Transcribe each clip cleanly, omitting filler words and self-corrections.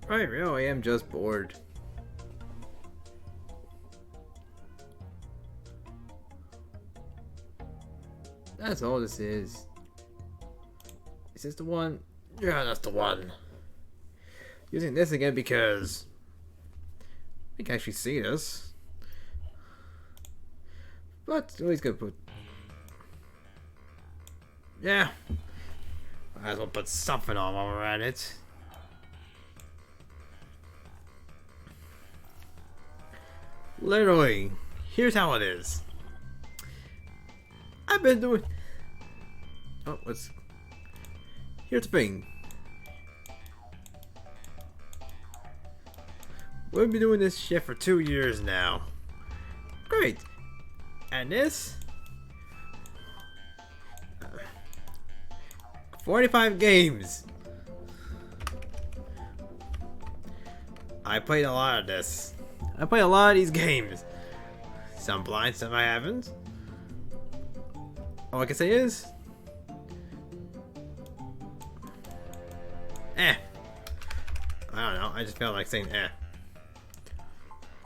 I really am just bored. That's all this is. Is this the one? Yeah, that's the one. Using this again because we can actually see this. But always gonna put. Yeah. Might as well put something on while we're at it. Literally, here's how it is. I've been doing. Oh, what's. Here's the thing. We've been doing this shit for 2 years now. Great. And this. 45 games. I played a lot of this. I played a lot of these games. Some blind, some I haven't. All I can say is, I don't know. I just felt like saying,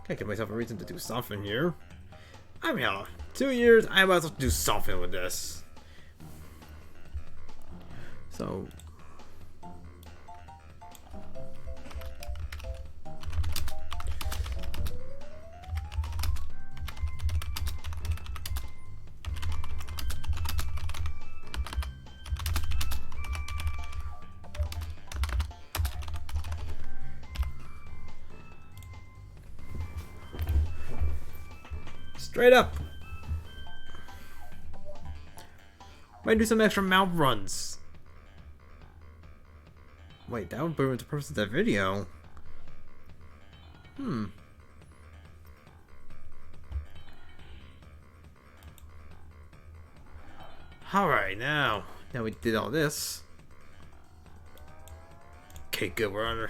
Can't give myself a reason to do something here. I mean, 2 years. I might as well do something with this. So. Straight up. Might do some extra mount runs. Wait, that would ruin the purpose of that video. Alright, now we did all this. Okay, good, we're on.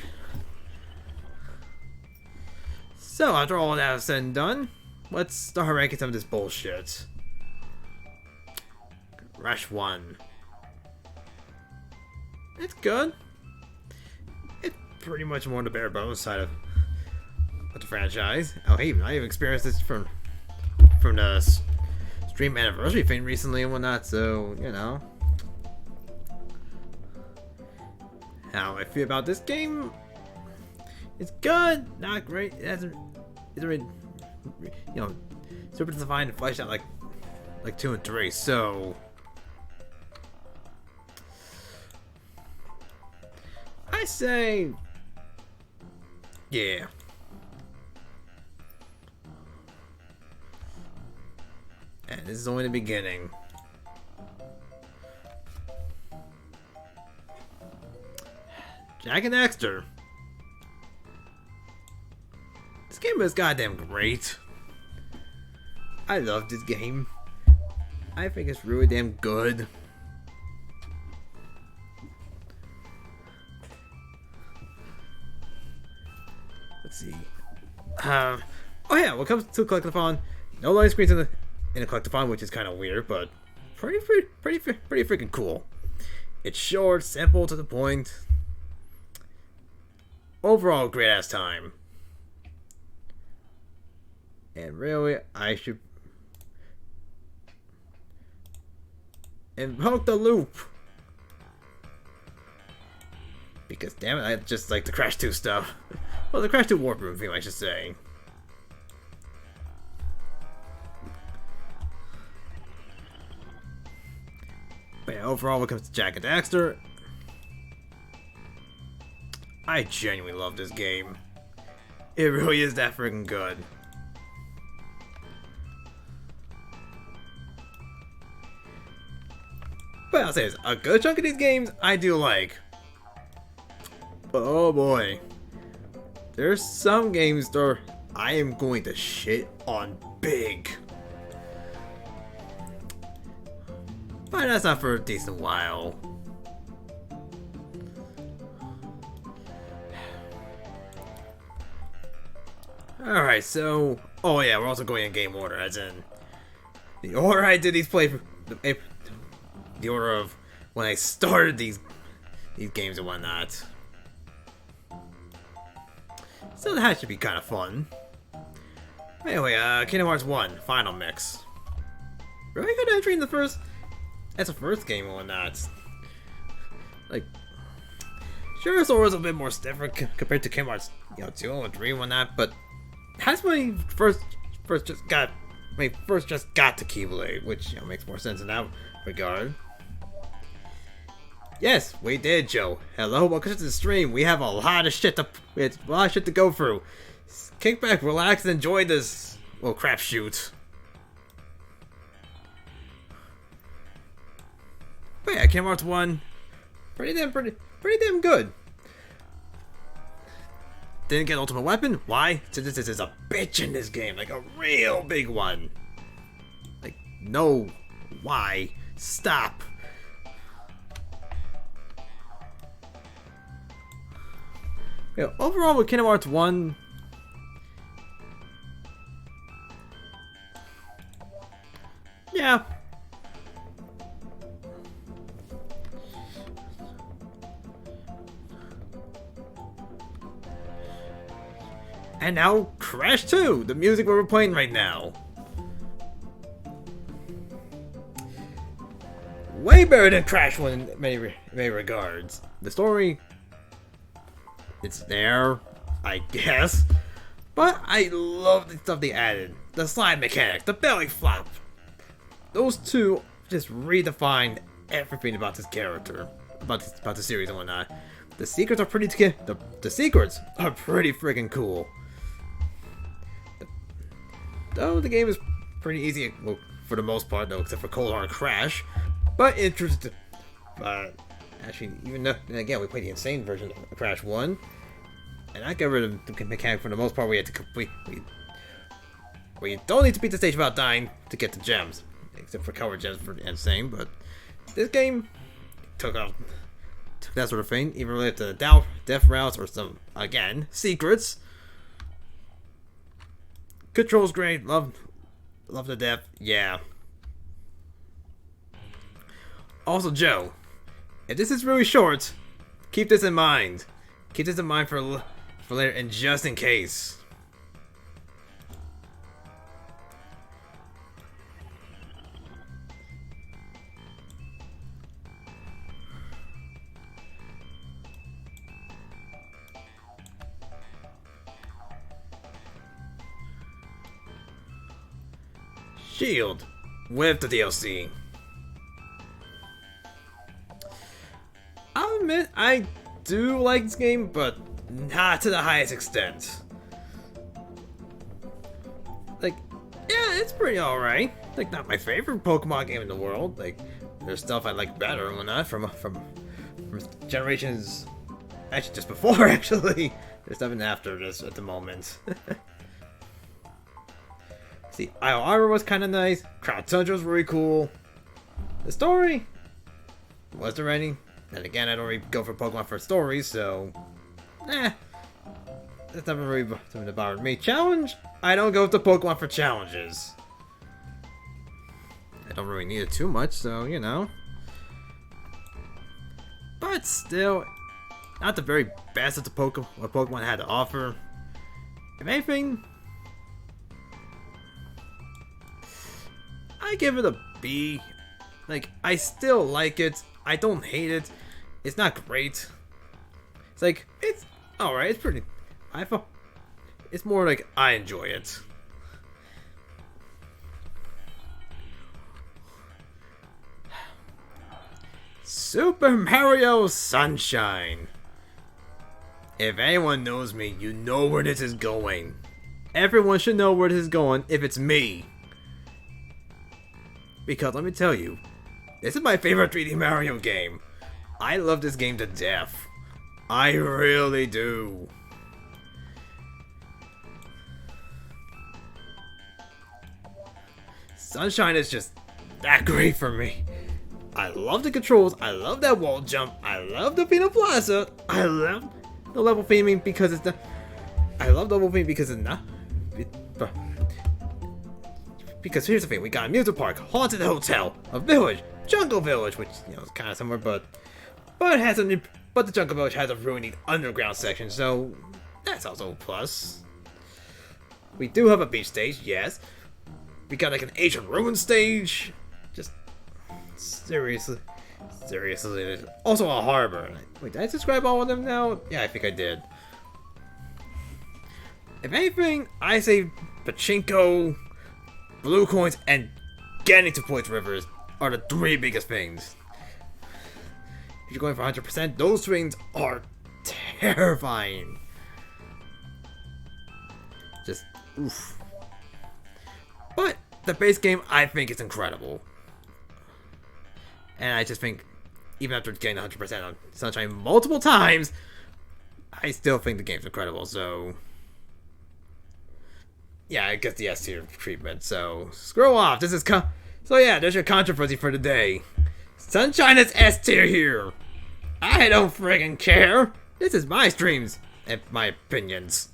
So, after all that is said and done, let's start ranking some of this bullshit. Rush 1. It's good. It's pretty much more on the bare bones side of the franchise. Oh, hey, I have experienced this from the stream anniversary thing recently and whatnot, so, you know. How I feel about this game, it's good, not great. It's already, you know, super defined and fleshed out like 2 and 3. So I say, yeah. And this is only the beginning. Jak and Daxter. This game is goddamn great. I love this game. I think it's really damn good. Let's see. Oh yeah, when it comes to Collectathon, no loading screens in a Collectathon, which is kind of weird, but pretty freaking cool. It's short, simple, to the point. Overall, great ass time. And really, I should invoke the loop. Because damn it, I just like the Crash 2 stuff. Well, the Crash 2 Warp Room theme, I should say. But yeah, overall, when it comes to Jak and Daxter, I genuinely love this game. It really is that freaking good. But I'll say this, a good chunk of these games I do like. But oh boy, there's some games that I am going to shit on big. But that's not for a decent while. Alright, so. Oh, yeah, we're also going in game order, as in. The order I did these the order of when I started these games and whatnot. So that should be kind of fun. Anyway, Kingdom Hearts 1, Final Mix. Really good entry in the first... That's the first game or not. Like... Sure, Sora was a bit more stiffer compared to Kingdom Hearts, 2 and 3 and whatnot, but... That's when he first just got to Keyblade, which, makes more sense in that regard. Yes, we did, Joe. Hello, welcome to the stream. We have a lot of shit to go through. Kick back, relax, and enjoy this crap shoot. But yeah, Kingdom Hearts 1, pretty damn good. Didn't get Ultimate Weapon. Why? Since this is a bitch in this game, like a real big one. Like, no. Why? Stop. Yeah, overall with Kingdom Hearts 1, yeah. And now Crash 2, the music we're playing right now. Way better than Crash 1 in many regards. The story, it's there, I guess. But I love the stuff they added. The slide mechanic, the belly flop. Those two just redefined everything about this character, about the series and whatnot. The secrets are pretty the secrets are pretty freaking cool. Though the game is pretty easy, well, for the most part, though, except for Cold Hard Crash. But interesting. Actually, even though, and again, we played the insane version of Crash 1, and I got rid of the mechanic for the most part. We had to complete. We don't need to beat the stage without dying to get the gems, except for Coward Gems for insane. But this game took that sort of thing, even related to the death routes or some secrets. Control's great. Love the death. Yeah. Also, Joe, if this is really short, keep this in mind. Keep this in mind for later, and just in case. Shield with the DLC. I'll admit, I do like this game, but not to the highest extent. Like, yeah, it's pretty alright. Like, not my favorite Pokemon game in the world. Like, there's stuff I like better and whatnot from generations, actually just before, actually. There's nothing after this at the moment. See, Isle Arbor was kind of nice. Crown Tundra was really cool. The story was the writing. And again, I don't really go for Pokemon for stories, so that's never really something that bothered me. Challenge? I don't go to Pokemon for challenges. I don't really need it too much, so But still, not the very best of what Pokemon had to offer. If anything, I give it a B. Like, I still like it. I don't hate it. It's not great. It's like, it's alright. It's pretty. It's more like I enjoy it. Super Mario Sunshine. If anyone knows me, you know where this is going. Everyone should know where this is going if it's me. Because let me tell you, this is my favorite 3D Mario game. I love this game to death. I really do. Sunshine is just that great for me. I love the controls. I love that wall jump. I love the Pina Plaza. I love the level theming because it's the. I love level theming because it's not. Because here's the thing: we got a music park, haunted hotel, a village, jungle village, which is kind of similar, but it has a. But the jungle village has a ruining underground section, so That's also a plus. We do have a beach stage, yes. We got like an ancient ruin stage. Just seriously. Also a harbor. Wait, did I describe all of them now? Yeah, I think I did. If anything, I say pachinko, blue coins, and getting to Point Rivers are the three biggest things. If you're going for 100%, those things are terrifying. Just, oof. But the base game, I think, is incredible. And I just think, even after getting 100% on Sunshine multiple times, I still think the game's incredible, so... Yeah, I guess the S tier treatment, so... Screw off, this is so yeah, there's your controversy for today. Sunshine is S tier here! I don't friggin' care! This is my streams, and my opinions.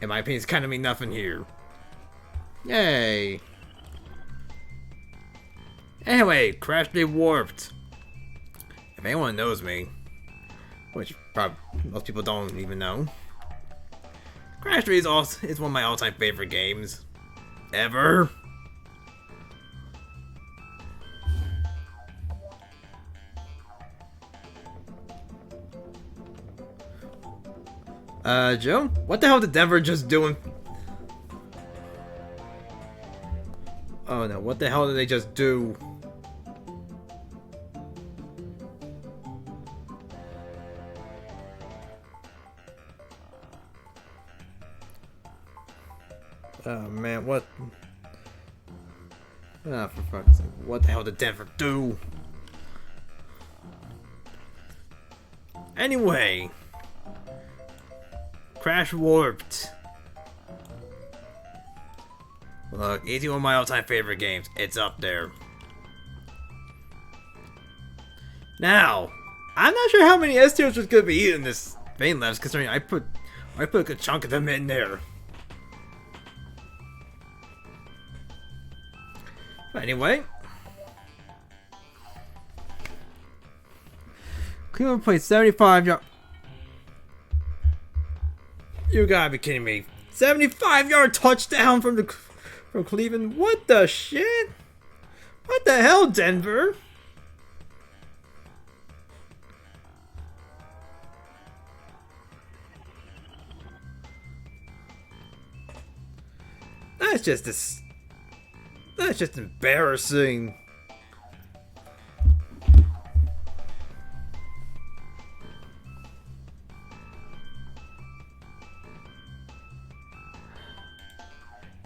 And my opinions kinda mean nothing here. Yay! Anyway, Crash 3 Warped. If anyone knows me, which probably most people don't even know, Crash 3 is one of my all-time favorite games. Ever. Joe? What the hell did Denver just doing? Oh no, what the hell did they just do? Oh man, what? Ah, for fuck's sake. What the hell did Denver do? Anyway. Crash Warped. Look, easy one of my all-time favorite games. It's up there. Now, I'm not sure how many S tiers was gonna be in this vein left, considering I put a good chunk of them in there. But anyway, Cleveland played 75 yards. You gotta be kidding me! 75-yard touchdown from Cleveland. What the shit? What the hell, Denver? That's just embarrassing.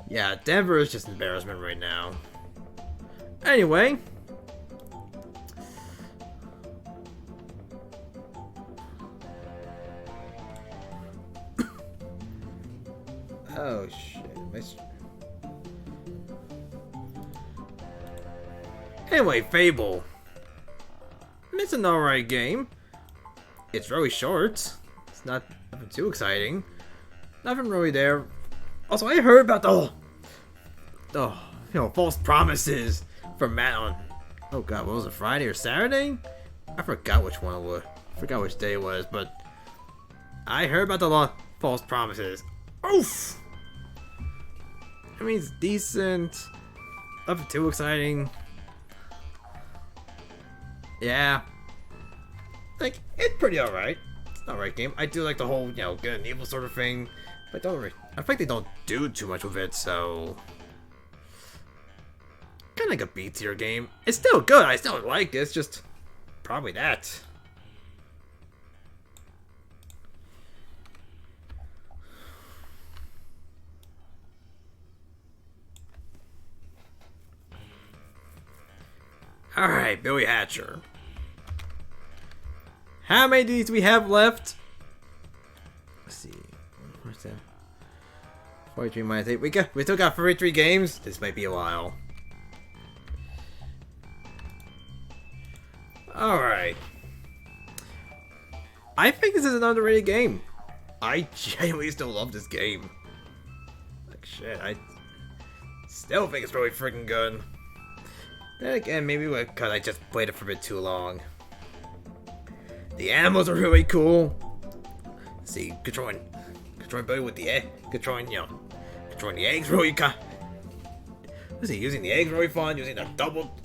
Yeah, Denver is just embarrassment right now. Anyway. Oh shit. Anyway, Fable. It's an alright game. It's very short. It's not nothing too exciting. Nothing really there. Also, I heard about the false promises from Matt on, oh god, what was it, Friday or Saturday? I forgot which one it was. I forgot which day it was, but I heard about the false promises. Oof! I mean, it's decent. Nothing too exciting. Yeah. Like, it's pretty alright. It's an alright game. I do like the whole, good and evil sort of thing. But I think they don't do too much with it, so... Kinda like a B tier game. It's still good, I still like it, it's just... probably that. Alright, Billy Hatcher. How many of these do we have left? Let's see. Where's that? 43 minus 8. We still got 33 games. This might be a while. Alright. I think this is an underrated game. I genuinely still love this game. Like shit, I still think it's really freaking good. Then again, maybe because I just played it for a bit too long. The animals are really cool. See, controlling Billy with the egg, controlling the eggs really kind. Let's see, using the eggs really fun, using the double,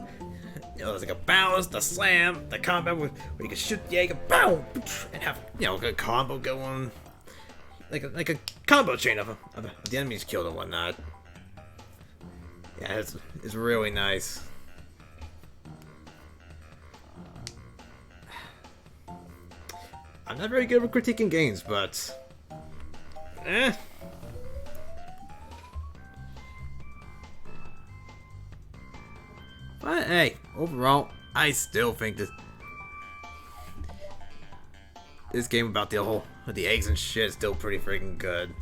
there's like a bounce, the slam, the combat where you can shoot the egg, and boom, and have a good combo going, like a combo chain of the enemies killed and whatnot. Yeah, it's really nice. I'm not very good with critiquing games, but But hey, overall, I still think this game about the eggs and shit is still pretty freaking good.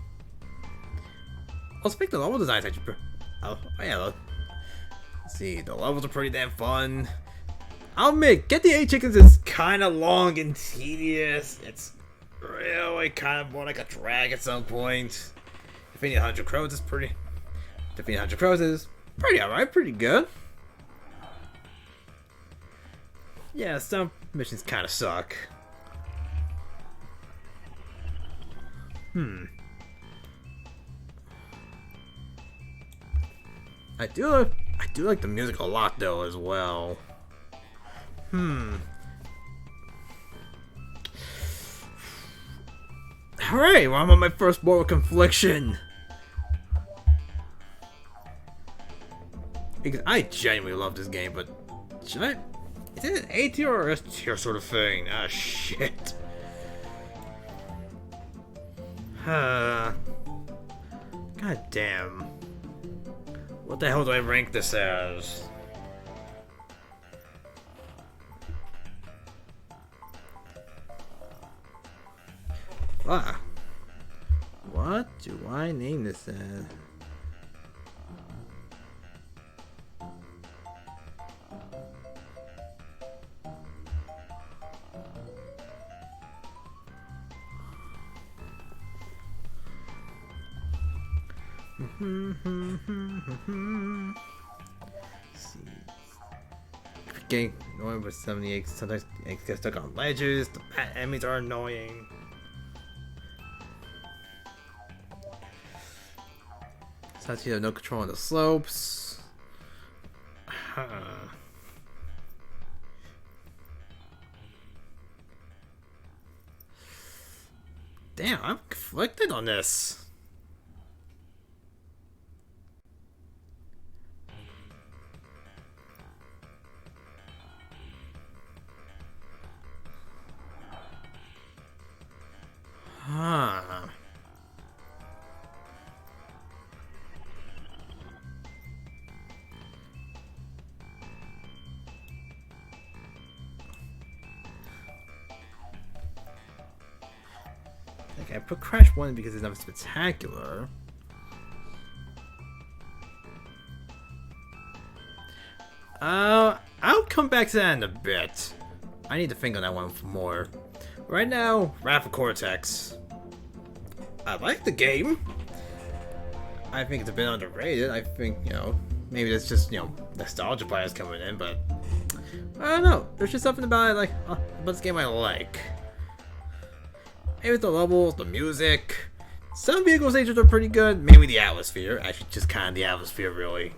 I'll speak the level design actually. Oh yeah, let's see, the levels are pretty damn fun. I'll admit, get the 8 chickens is kind of long and tedious. It's really kind of more like a drag at some point. Defeating 100 crows is pretty alright, pretty good. Yeah, some missions kind of suck. I do like the music a lot though as well. Hooray! Well, I'm on my first Mortal Confliction. Because I genuinely love this game, but should I? Is it an A tier or S tier sort of thing? Ah, shit. God damn. What the hell do I rank this as? Ah. What do I name this as? See. Getting annoying with 78. Sometimes eggs get stuck on ledges. The enemies are annoying. Sometimes you have no control on the slopes. Damn, I'm conflicted on this. Okay, I put Crash 1 because it's not spectacular. I'll come back to that in a bit. I need to think on that one for more. Right now, Wrath of Cortex. I like the game. I think it's a bit underrated. I think, maybe that's just, nostalgia bias coming in, but I don't know. There's just something about it, about this game I like. Maybe the levels, the music. Some vehicle stages are pretty good. Maybe the atmosphere. Actually, just kind of the atmosphere, really.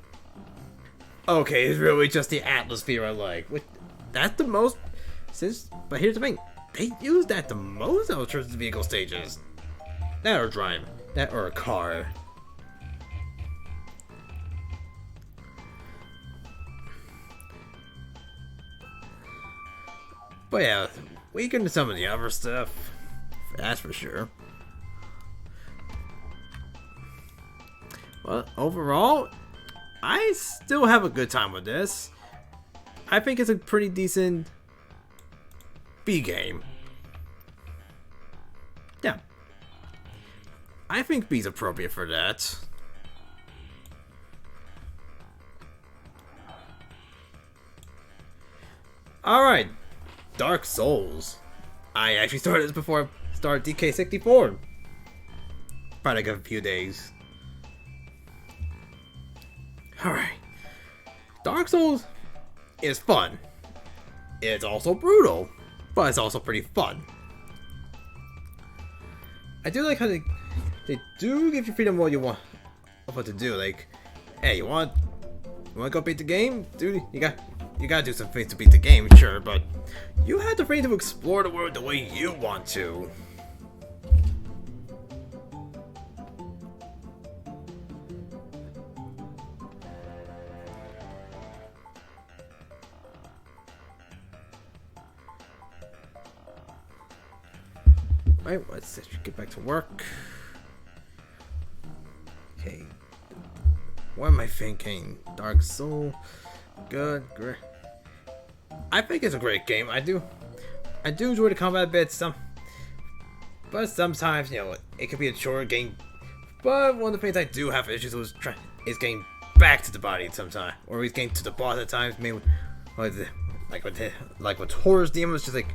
Okay, it's really just the atmosphere I like. That's the most. But here's the thing. They use that the most out of vehicle stages. That or drive. That or a car. But yeah, weaker than some of the other stuff. That's for sure. Well, overall, I still have a good time with this. I think it's a pretty decent B game. Yeah. I think B's appropriate for that. Alright. Dark Souls. I actually started this before I started DK64. Probably like a few days. Alright. Dark Souls is fun. It's also brutal, but it's also pretty fun. I do like how they do give you freedom what you want of what to do. Like, hey, you want to go beat the game, dude? You gotta do some things to beat the game, sure, but you have the freedom to explore the world the way you want to. Right, let's get back to work. Okay. What am I thinking? Dark Soul. Good, great. I think it's a great game. I do enjoy the combat bits. But sometimes, you know, it could be a shorter game. But one of the things I do have issues with is getting back to the body sometimes, or at least getting to the boss at times. Maybe like with Horror's Demon, it's just like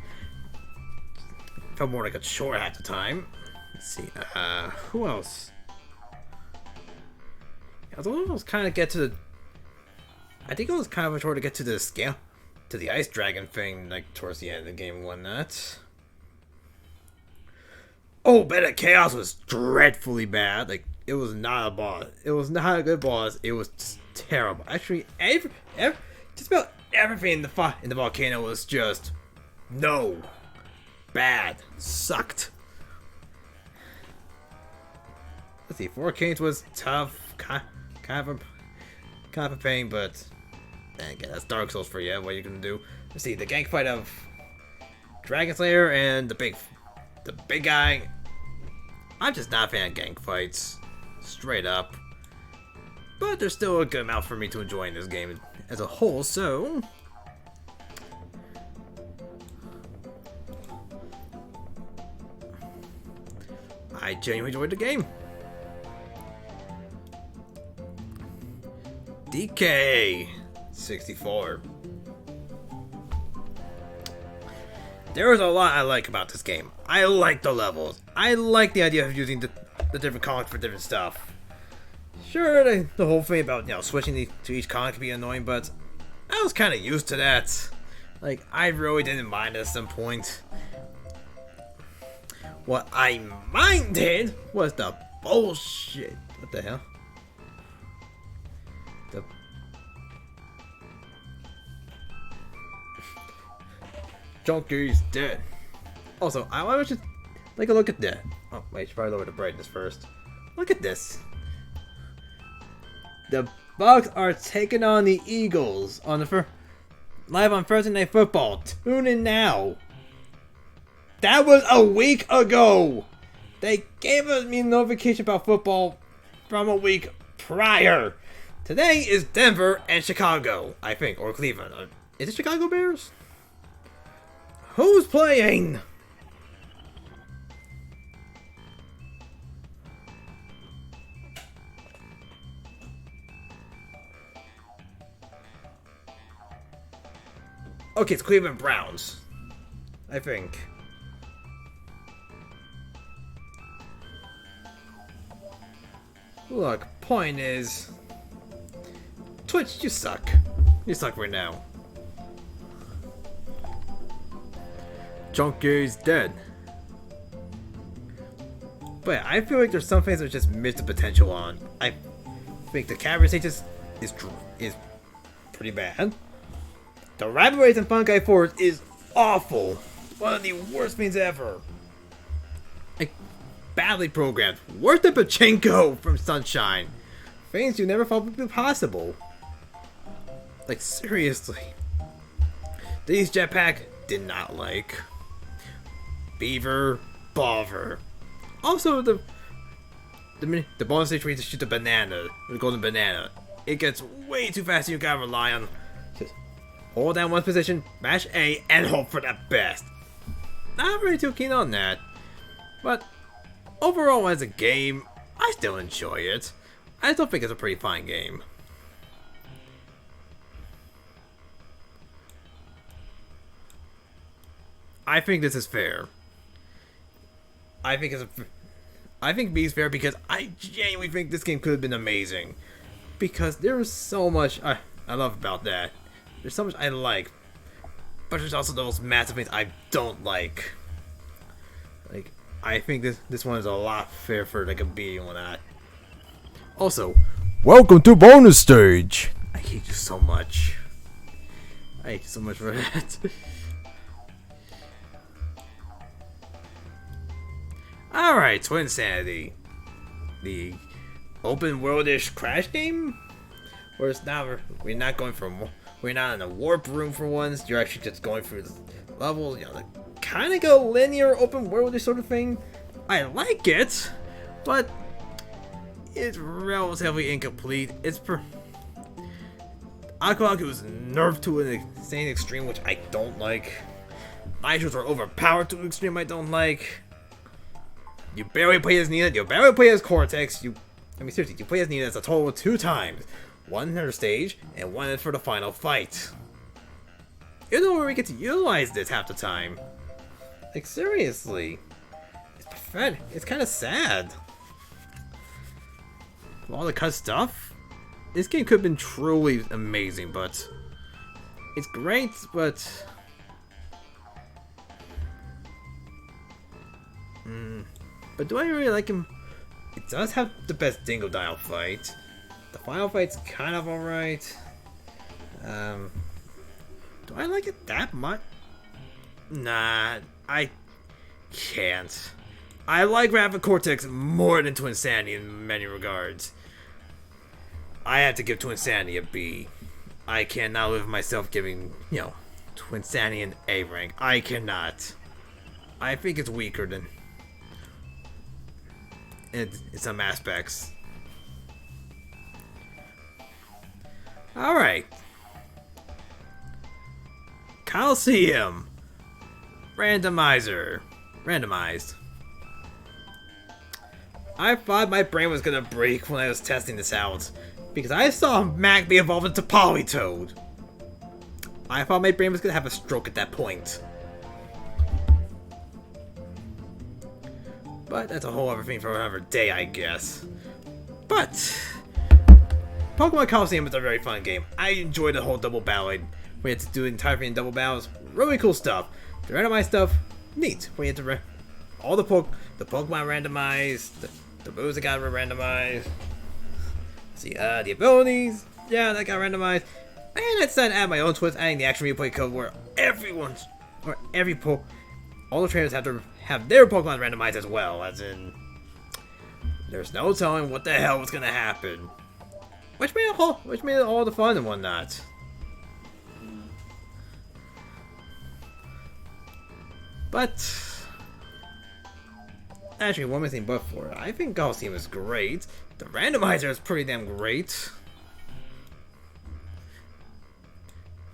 felt more like a chore at the time. Let's see. Who else? I was almost kind of get to the. I think it was kind of a chore to get to the scale, to the ice dragon thing, like towards the end of the game and whatnot. Oh, Bed of Chaos was dreadfully bad. Like, it was not a boss. It was not a good boss. It was just terrible. Actually, just about everything in the volcano was just no. Bad. Sucked. Let's see, Four Kings was tough. Kind of a pain, but again, that's Dark Souls for you. What are you gonna do? Let's see, the gang fight of Dragon Slayer and the big guy. I'm just not a fan of gang fights, straight up. But there's still a good amount for me to enjoy in this game as a whole. So I genuinely enjoyed the game. DK 64. There is a lot I like about this game. I like the levels. I like the idea of using the different comics for different stuff. Sure, the whole thing about, you know, switching to each comic can be annoying, but I was kind of used to that. Like, I really didn't mind at some point. What I minded was the bullshit. What the hell? Junkie's dead. Also, I want to just take a look at that. Oh, wait, I should probably lower the brightness first. Look at this. The Bucks are taking on the Eagles on the live on Thursday Night Football. Tune in now. That was a week ago. They gave me a notification about football from a week prior. Today is Denver and Chicago, I think, or Cleveland. Is it Chicago Bears? Who's playing? Okay, it's Cleveland Browns, I think. Look, point is, Twitch, you suck. You suck right now. Junkie's dead. But I feel like there's some things that just missed the potential on. I think the camera stage is pretty bad. The Rabbit Race and Fungi Forest is awful. One of the worst things ever. Like, badly programmed. Worse than Pachinko from Sunshine. Things you never thought would be possible. Like, seriously. These Jetpack did not like. Beaver, bother. Also, the bonus stage where you just shoot the banana, the golden banana. It gets way too fast and you gotta rely on just hold down one position, mash A, and hope for the best. Not really too keen on that. But overall as a game, I still enjoy it. I still think it's a pretty fine game. I think this is fair. I think B is fair because I genuinely think this game could have been amazing. Because there is so much I love about that. There's so much I like. But there's also those massive things I don't like. Like, I think this one is a lot fair for like a B on that. Also, welcome to bonus stage. I hate you so much. I hate you so much for that. Alright, Twinsanity. The open worldish crash game? Where it's not, we're not going from, we're not in a warp room for once, you're actually just going through the levels, you know, like, kind of go linear open worldish sort of thing. I like it, but it's relatively incomplete. It's Aku Aku was nerfed to an insane extreme, which I don't like. Nitros are overpowered to an extreme I don't like. You barely play as Nina, you barely play as Cortex, I mean seriously, you play as Nina as a total of 2 times. One in her stage, and one for the final fight. You know where we get to utilize this half the time. Like seriously. It's pathetic. It's kinda sad. With all the cut stuff, this game could have been truly amazing, but it's great, but but do I really like him? It does have the best Dingodile fight. The final fight's kind of alright. Do I like it that much? Nah, I can't. I like Rapid Cortex more than Twinsanity in many regards. I have to give Twinsanity a B. I cannot live myself giving, you know, Twinsanity an A rank. I cannot. I think it's weaker than in some aspects. Alright. Coliseum. Randomizer. Randomized. I thought my brain was gonna break when I was testing this out, because I saw Mac be evolved into Politoed. I thought my brain was gonna have a stroke at that point. But that's a whole other thing for another day, I guess. But Pokemon Coliseum is a very fun game. I enjoyed the whole double battle. We had to do the entire thing in double battles. Really cool stuff. The randomized stuff, neat. We had to all the Pokemon randomized. The moves that got randomized. See, the abilities, yeah, that got randomized. And I decided to add my own twist, adding the action replay code where all the trainers have to have their Pokemon randomized as well. As in, there's no telling what the hell was gonna happen. Which made it all the fun and whatnot. But actually, one more thing before it. I think Coliseum is great. The randomizer is pretty damn great.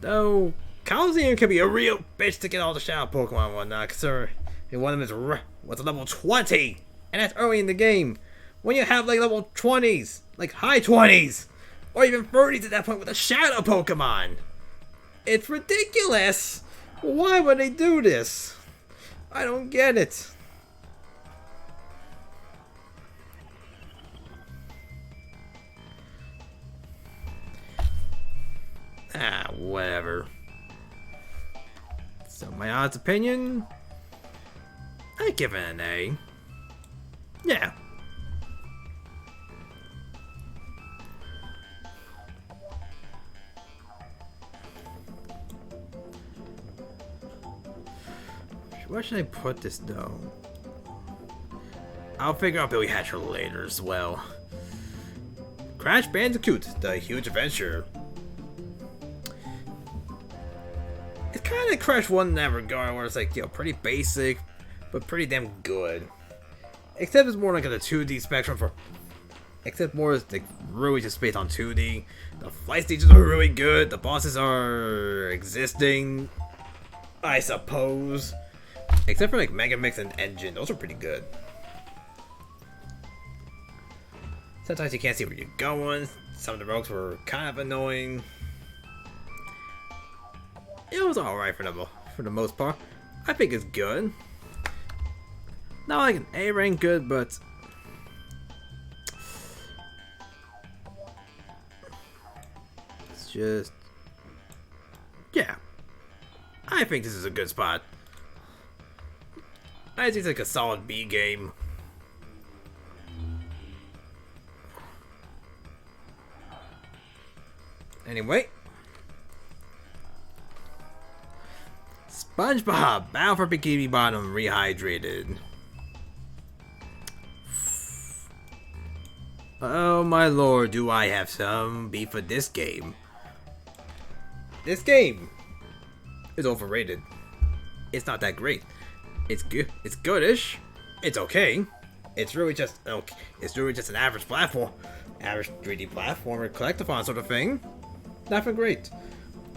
Though Coliseum can be a real bitch to get all the Shadow Pokemon and whatnot, considering one of them was a level 20, and that's early in the game. When you have like level 20s, like high 20s, or even 30s at that point with a Shadow Pokemon, it's ridiculous. Why would they do this? I don't get it. Whatever. So my honest opinion, I give it an A. Yeah. Where should I put this though? I'll figure out Billy Hatcher later as well. Crash Bandicoot, The Huge Adventure. It's kind of Crash 1 in that regard, where it's like, you know, pretty basic, but pretty damn good. Except it's more like a 2D spectrum for... Except more is like really just based on 2D. The flight stages are really good, the bosses are existing, I suppose. Except for like Mega Mix and Engine, those are pretty good. Sometimes you can't see where you're going, some of the rogues were kind of annoying. It was alright for the most part. I think it's good. Not like an A rank good, but it's just, yeah. I think this is a good spot. I think it's like a solid B game. Anyway. SpongeBob, Battle for Bikini Bottom Rehydrated. Oh my lord, do I have some beef with this game. This game is overrated. It's not that great. It's good. It's goodish. It's okay. It's really just okay. It's really just an average platform, average 3D platformer collectathon sort of thing. Nothing great.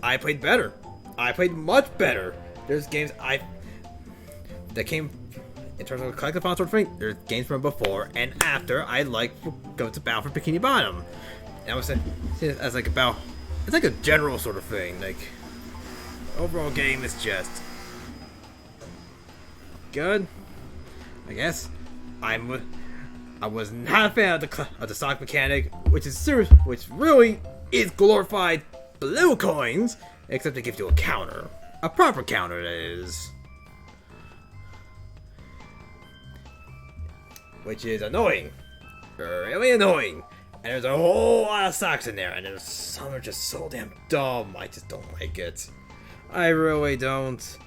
I played better. I played much better. There's games that came in terms of collectathon sort of thing. There's games from before and after I like go to Battle for Bikini Bottom. And I was saying as like about it's like a general sort of thing. Like overall game is just good. I guess I was not a fan of the stock mechanic, which really is glorified blue coins, except it gives you a counter. A proper counter, that is. Which is annoying. Really annoying. And there's a whole lot of stocks in there, and there's some are just so damn dumb. I just don't like it. I really don't.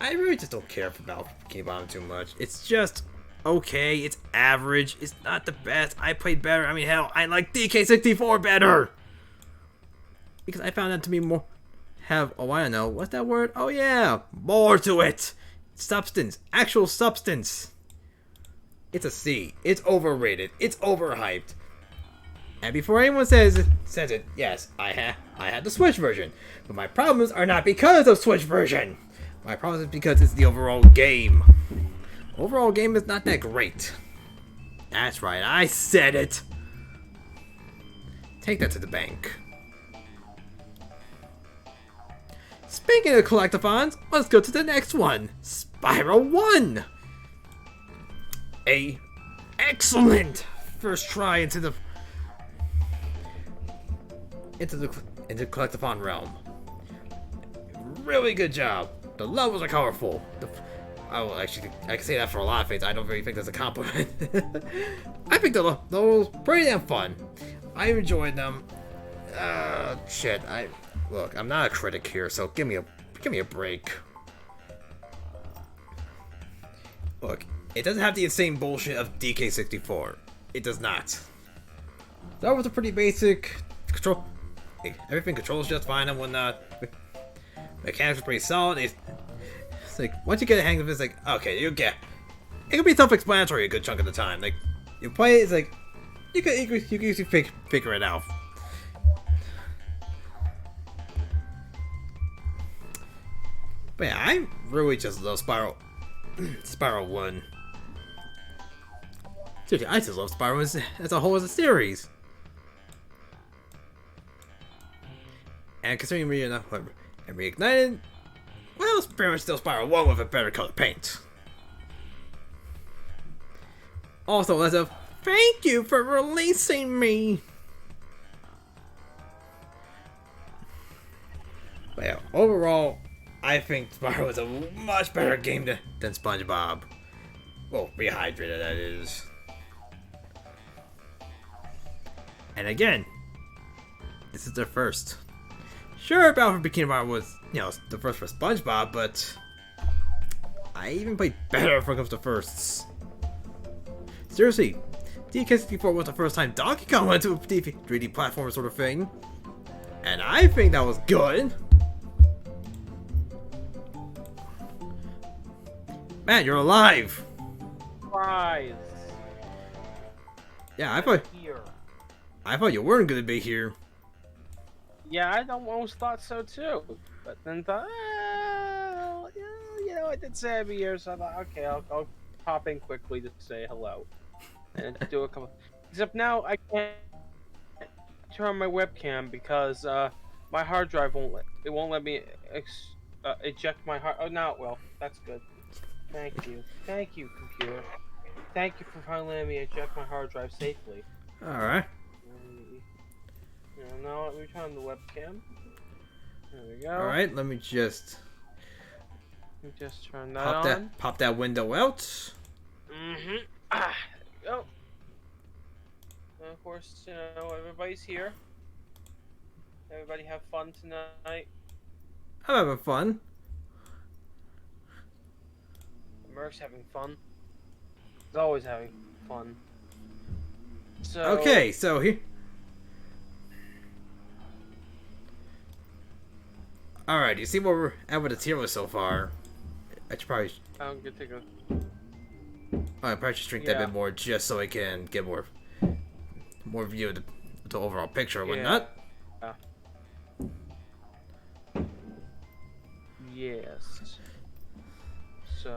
I really just don't care for Battle for Bikini Bottom too much. It's just okay. It's average. It's not the best. I played better. I mean, hell, I like DK64 better. Because I found that to be more... I don't know. What's that word? Oh, yeah. More to it. Substance. Actual substance. It's a C. It's overrated. It's overhyped. And before anyone says it, yes, I had the Switch version. But my problems are not because of Switch version. My problem is because it's the overall game. Overall game is not that great. That's right, I said it. Take that to the bank. Speaking of collectathons, let's go to the next one. Spyro 1. A excellent first try into the collectathon realm. Really good job. The levels are colorful. I can say that for a lot of things. I don't really think that's a compliment. I think the levels pretty damn fun. I enjoyed them. Shit. Look, I'm not a critic here, so give me a break. Look, it doesn't have the insane bullshit of DK64. It does not. That was a pretty basic control. Everything controls just fine and whatnot. Mechanics are pretty solid. It's like once you get a hang of it, it's like okay, you get. It can be self-explanatory a good chunk of the time. Like you play it, it's like you can usually figure it out. But yeah, I really just love Spyro 1. Seriously, I just love Spyro as a whole as a series. And considering Reignited, well, it's pretty much still Spyro 1 with a better color paint. Also, let's have thank you for releasing me. But yeah, overall, I think Spyro is a much better game than SpongeBob. Well, Rehydrated, that is. And again, this is their first. Sure, Battle for Bikini Bottom was, the first for SpongeBob, but I even played better when it comes to firsts. Seriously, DK64 was the first time Donkey Kong went to a 3D platformer sort of thing, and I think that was good. Man, you're alive! Surprise! Yeah, I thought you weren't gonna be here. Yeah, I almost thought so too, but then thought, I did say I'd be here, so I thought, okay, I'll pop in quickly to say hello and do a couple. Except now I can't turn on my webcam because my hard drive won't let me eject my hard. Oh, now it will. That's good. Thank you, computer. Thank you for finally letting me eject my hard drive safely. All right. Now let me turn on the webcam. There we go. All right, let me just Just turn that on. Pop that window out. Mm-hmm. Ah. Oh. And of course, everybody's here. Everybody have fun tonight. I'm having fun. Merc's having fun. He's always having fun. So. Okay, so here. Alright, you see where we're at with the tier list so far? I should probably. I'm gonna take a. I probably should shrink that a bit more just so I can get more view of the overall picture and whatnot. Yes.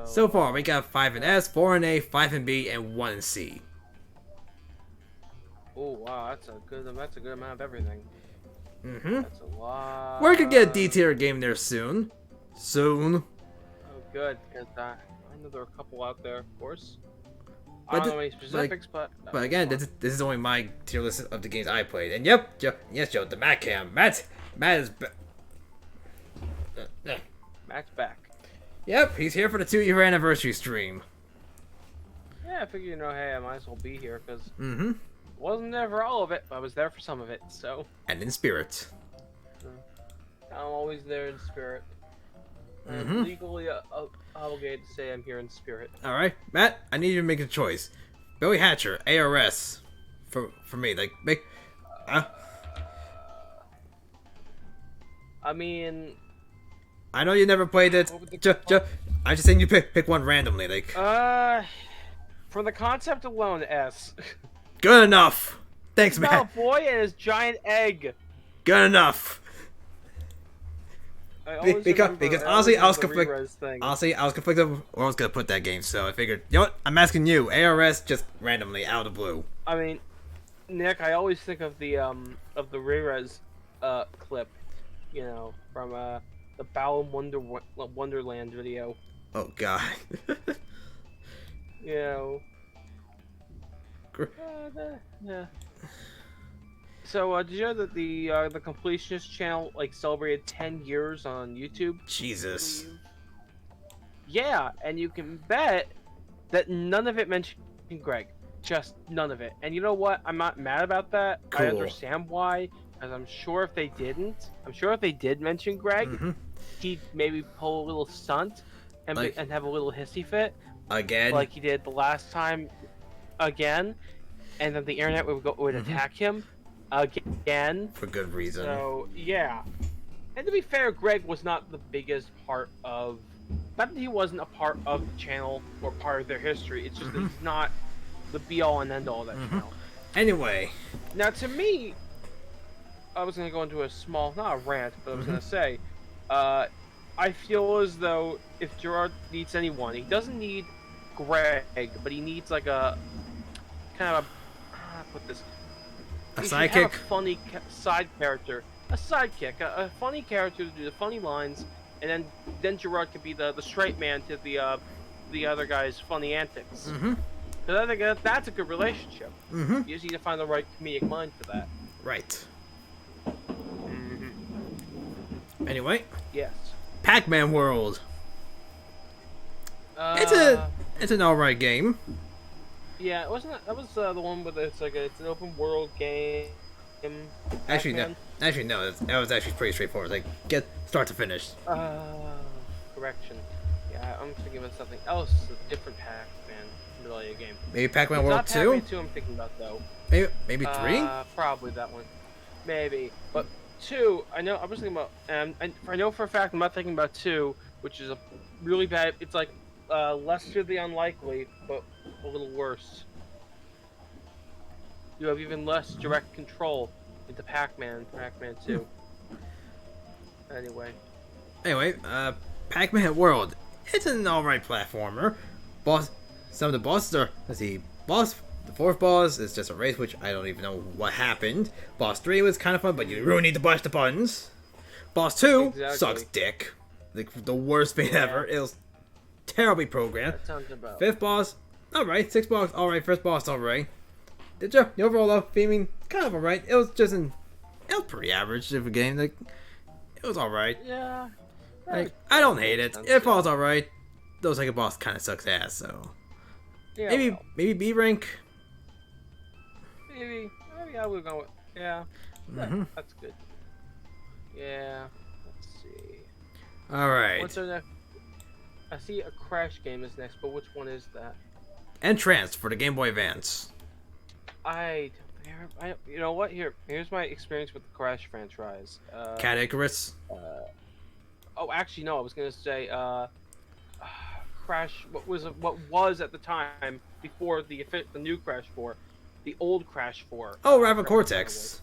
So far, we got 5 in S, 4 in A, 5 in B, and 1 in C. Oh wow, that's a good amount of everything. Mm-hmm. That's a lot. We're gonna get a D tier game there soon. Oh, good, because I know there are a couple out there, of course. I don't know any specifics, but again, this is only my tier list of the games I played. And yep, yes, Joe, the Matt Cam. Matt is. Matt's back. Yep, he's here for the 2-year anniversary stream. Yeah, I figure, hey, I might as well be here, because Mm-hmm. wasn't there for all of it, but I was there for some of it, so. And in spirit. I'm always there in spirit. Mm-hmm. I'm legally obligated to say I'm here in spirit. Alright, Matt, I need you to make a choice. Billy Hatcher, ARS. For me, like, make... I mean... I know you never played it. I'm just saying you pick one randomly, like... For the concept alone, S. Good enough! Thanks, Small Matt. boy and his giant egg. Good enough! Because honestly, I was conflicted. Honestly, I was conflicted where I was gonna put that game, so I figured, you know what? I'm asking you, ARS, just randomly out of the blue. I mean, Nick, I always think of the Re-Res clip, from the Balan Wonderland video. Oh God. Yeah. So, did you know that the Completionist channel celebrated 10 years on YouTube? Jesus. Yeah, and you can bet that none of it mentioned Greg. Just none of it. And you know what? I'm not mad about that. Cool. I understand why. Because I'm sure if they did mention Greg, he'd maybe pull a little stunt and have a little hissy fit. Again? Like he did the last time again. And then the internet would attack him again. For good reason. So, yeah. And to be fair, Greg was not the biggest part of... Not that he wasn't a part of the channel or part of their history. It's just that he's not the be-all and end-all of that channel. Anyway. Now, to me, I was going to go into a small... Not a rant, but I was going to say... I feel as though if Gerard needs anyone, he doesn't need Greg, but he needs like a... Kind of a... put this... A sidekick? sidekick? A funny side character. A sidekick. A funny character to do the funny lines, and then Gerard could be the straight man to the other guy's funny antics. Because I think that's a good relationship. You just need to find the right comedic mind for that. Right. Anyway. Yes. Pac-Man World. It's an alright game. Yeah, it wasn't. That was the one with it's an open world game. Actually, no. That was actually pretty straightforward. Like get start to finish. Correction. Yeah, I'm thinking about something else. A different Pac-Man related game. Maybe Pac-Man It's World not 2. Pac-Man 2. I'm thinking about though. Maybe 3. Probably that one. Maybe, but 2. I know. I was thinking about. I know for a fact I'm not thinking about 2, which is a really bad. It's like lesser the unlikely, but a little worse. You have even less direct control into Pac-Man 2. Anyway, Pac-Man World. It's an alright platformer. Some of the bosses are, the 4th boss is just a race, which I don't even know what happened. Boss 3 was kind of fun, but you really need to push the buttons. Boss 2 sucks dick. Like the worst thing ever. It was terribly programmed. that sounds about. 5th boss, alright. 6th boss, alright. 1st boss, alright. The overall theming, kind of alright. It was pretty average of a game. Like, it was alright. Yeah. Like, I don't hate it. Sense, It falls alright. Though Second Boss kind of sucks ass, so Yeah, maybe well, maybe B rank. maybe I would go with yeah. Mm-hmm. That's good. Yeah. Let's see. All right. What's our next? I see a Crash game is next, but which one is that? Entranced for the Game Boy Advance. I you know what? Here's my experience with the Crash franchise. Cat Icarus. Oh, actually, no. I was gonna say, Crash. What was at the time before the new Crash 4, the old Crash 4. Oh, Raven Cortex.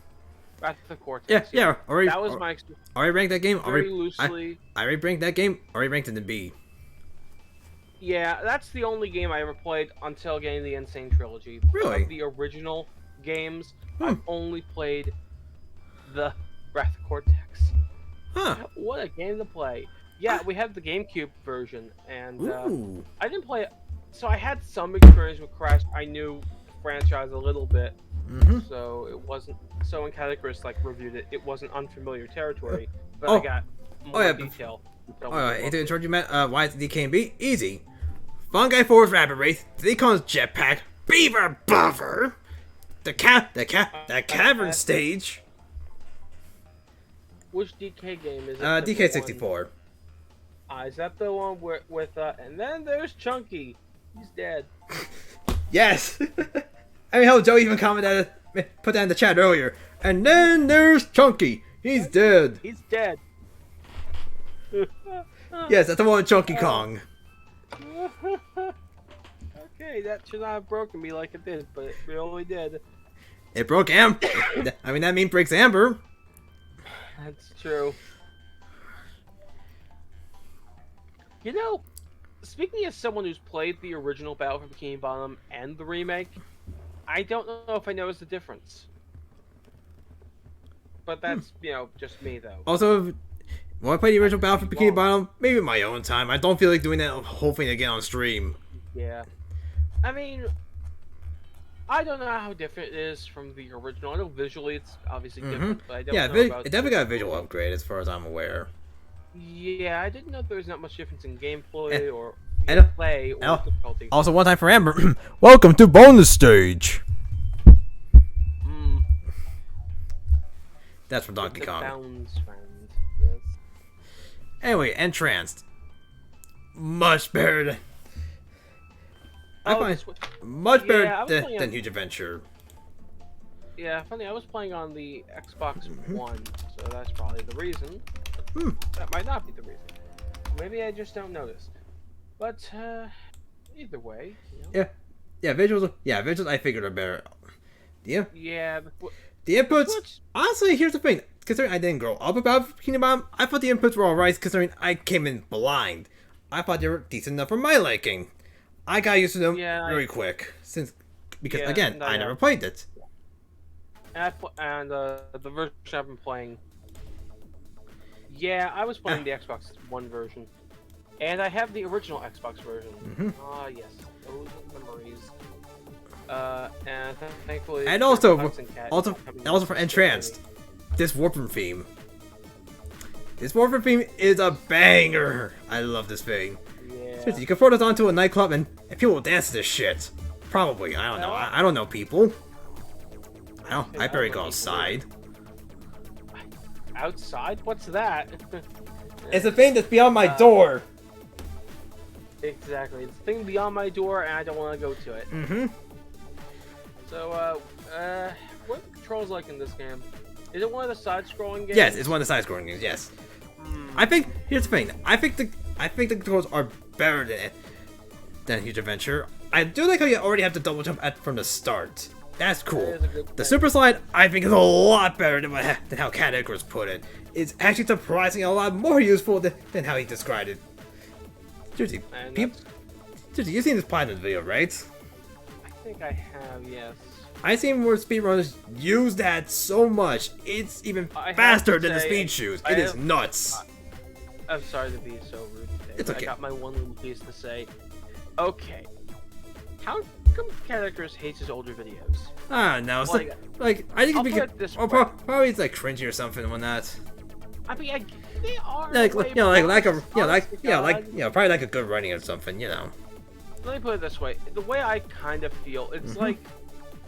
Wrath of the Cortex. Yeah. Already. That was my experience. Already ranked that game. Very loosely. I already ranked that game. Already ranked in the B. Yeah, that's the only game I ever played until getting the Insane Trilogy. Really? Of the original games, Hmm. I've only played the Wrath of Cortex. Huh. What a game to play! Yeah, we have the GameCube version, and Ooh. I didn't play it. So I had some experience with Crash. I knew the franchise a little bit, Mm-hmm. so it wasn't. So when Cat Icarus reviewed it, it wasn't unfamiliar territory, but Oh. I got more yeah, detail. Oh, I hate to interrupt you, Matt. Why is it DK and B? Easy. Fungi Force Rapid Wraith, Deacon's Jetpack, Beaver Buffer, the cavern stage, Which DK game is it? DK64. Is that the one with and then there's Chunky. He's dead. Yes! I mean, how Joe even commented, put that in the chat earlier. And then there's Chunky. He's dead. He's dead. Yes, that's the one with Chunky Kong. Okay, that should not have broken me like it did, but it really did. It broke Amber. I mean, that means breaks Amber. That's true. You know, speaking as someone who's played the original Battle for Bikini Bottom and the remake, I don't know if I noticed the difference. But that's, just me, though. Also, when I play the original Battle for Bikini Bottom, maybe in my own time. I don't feel like doing that whole thing again on stream. Yeah. I mean, I don't know how different it is from the original. I know visually it's obviously different, but I don't know about... it definitely got a visual upgrade as far as I'm aware. Yeah, I didn't know there was not much difference in gameplay or and- play or and- difficulty. Also, one time for Amber, welcome to bonus stage. Mm, That's from Donkey the Kong. Bounds friend. Yes. Anyway, Entranced. Much better than... I find much Yeah, I better was playing than on- Huge Adventure. Yeah, funny. I was playing on the Xbox Mm-hmm. One, so that's probably the reason. Hmm. That might not be the reason. Maybe I just don't notice. But either way, Visuals I figured are better. Yeah, Yeah. the inputs. Switch. Honestly, here's the thing. Considering I didn't grow up about Bikini Bottom, I thought the inputs were alright. Considering I came in blind, I thought they were decent enough for my liking. I got used to them very quick, because Yeah, again, no, I yeah. never played it. And the version I've been playing. Yeah, I was playing the Xbox One version, and I have the original Xbox version. Mhm. Ah, yes, those are memories. And thankfully, And also Cat for coming Entranced, this Warframe theme. This Warframe theme is a banger. I love this thing. Yeah. Seriously, you can throw this onto a nightclub and people will dance to this shit. Probably. I don't know. I don't know people. I better go outside. Outside? What's that? It's a thing that's beyond my door. Exactly. It's a thing beyond my door, and I don't want to go to it. Mm-hmm. So, what are the controls like in this game? Is it one of the side-scrolling games? Yes, it's one of the side-scrolling games. Yes. I think here's the thing. I think the controls are better than Huge Adventure. I do like how you already have to double jump from the start. That's cool. That is a good The thing. Super Slide, I think, is a lot better than how Cat Icarus put it. It's actually surprisingly a lot more useful than how he described it. Seriously, And you've seen this Platinum video, right? I think I have, yes. I've seen where speedrunners use that so much. It's even I have faster to than the say, speed shoes. I It is have- nuts. I'm sorry to be so rude today. It's but okay. I got my one little piece to say. Okay. How come Cat Icarus hates his older videos? I don't know. It's Like, like I think I'll it's put it this way. probably it's like cringy or something when that. I mean, they are. Like, way you know, like a, past, you know, like, honest to you know, like, God. you know, probably like a good running or something, you know. Let me put it this way: the way I kind of feel, it's like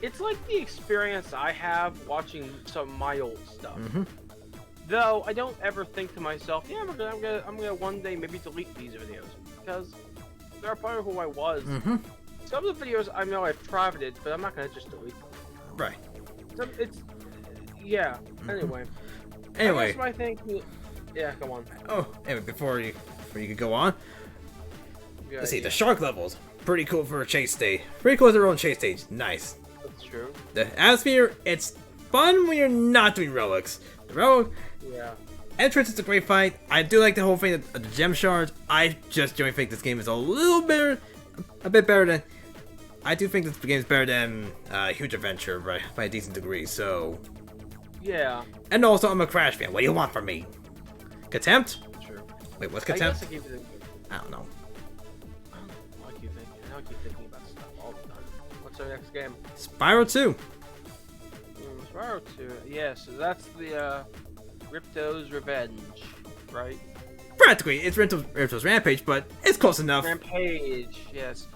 the experience I have watching some of my old stuff. Though I don't ever think to myself, yeah, I'm gonna one day maybe delete these videos because they're a part of who I was. Some of the videos I know I've privated, but I'm not gonna just delete them. Right. It's yeah. Anyway. Anyway. I guess my thing. Yeah, come on. Oh, anyway, before you could go on, Good let's see, idea. the shark levels, pretty cool for a chase stage. Pretty cool as their own chase stage, nice. That's true. The atmosphere, it's fun when you're not doing relics. The relic Yeah. entrance is a great fight. I do like the whole thing of the gem shards. I just generally think this game is a bit better than. I do think this game is better than Huge Adventure by a decent degree. So, Yeah. and also I'm a Crash fan. What do you want from me? Contempt? True. Wait, what's I Contempt? guess I keep thinking. I don't know. I don't know what I keep thinking. I keep thinking about stuff all the time. What's our next game? Spyro 2. Spyro 2. Yes, so that's the Ripto's Revenge, right? Practically, it's Ripto's Rampage, but it's close enough. Rampage. Yes.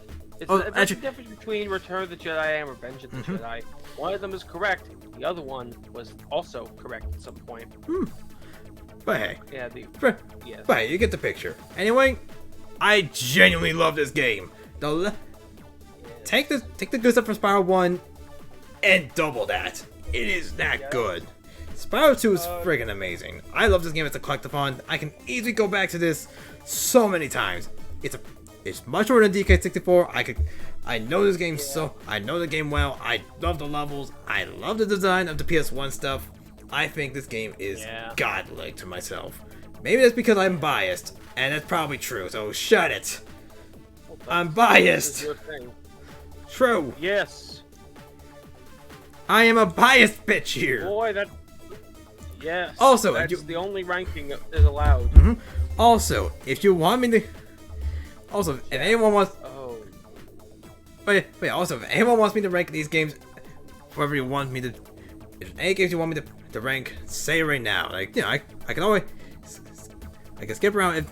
It's Oh, the actually- difference between Return of the Jedi and Revenge of the Jedi. One of them is correct. The other one was also correct at some point. But hey, Yeah. Yes. but hey, you get the picture. Anyway, I genuinely love this game. Take the good stuff from Spyro 1 and double that. It is that good. Spyro 2 is friggin' amazing. I love this game as a collectathon. I can easily go back to this so many times. It's much more than DK64. I know this game I know the game well. I love the levels. I love the design of the PS1 stuff. I think this game is godlike to myself. Maybe that's because I'm biased, and that's probably true. So shut it. I'm This is biased. your thing. True. Yes. I am a biased bitch here. Boy, that. Yes. Also, that's the only ranking that is allowed. Also, if you want me to. Also, if anyone wants. Oh. Wait. Also, if anyone wants me to rank these games, whatever you want me to. If any games you want me to rank, say right now. Like, you know, I can always. I can skip around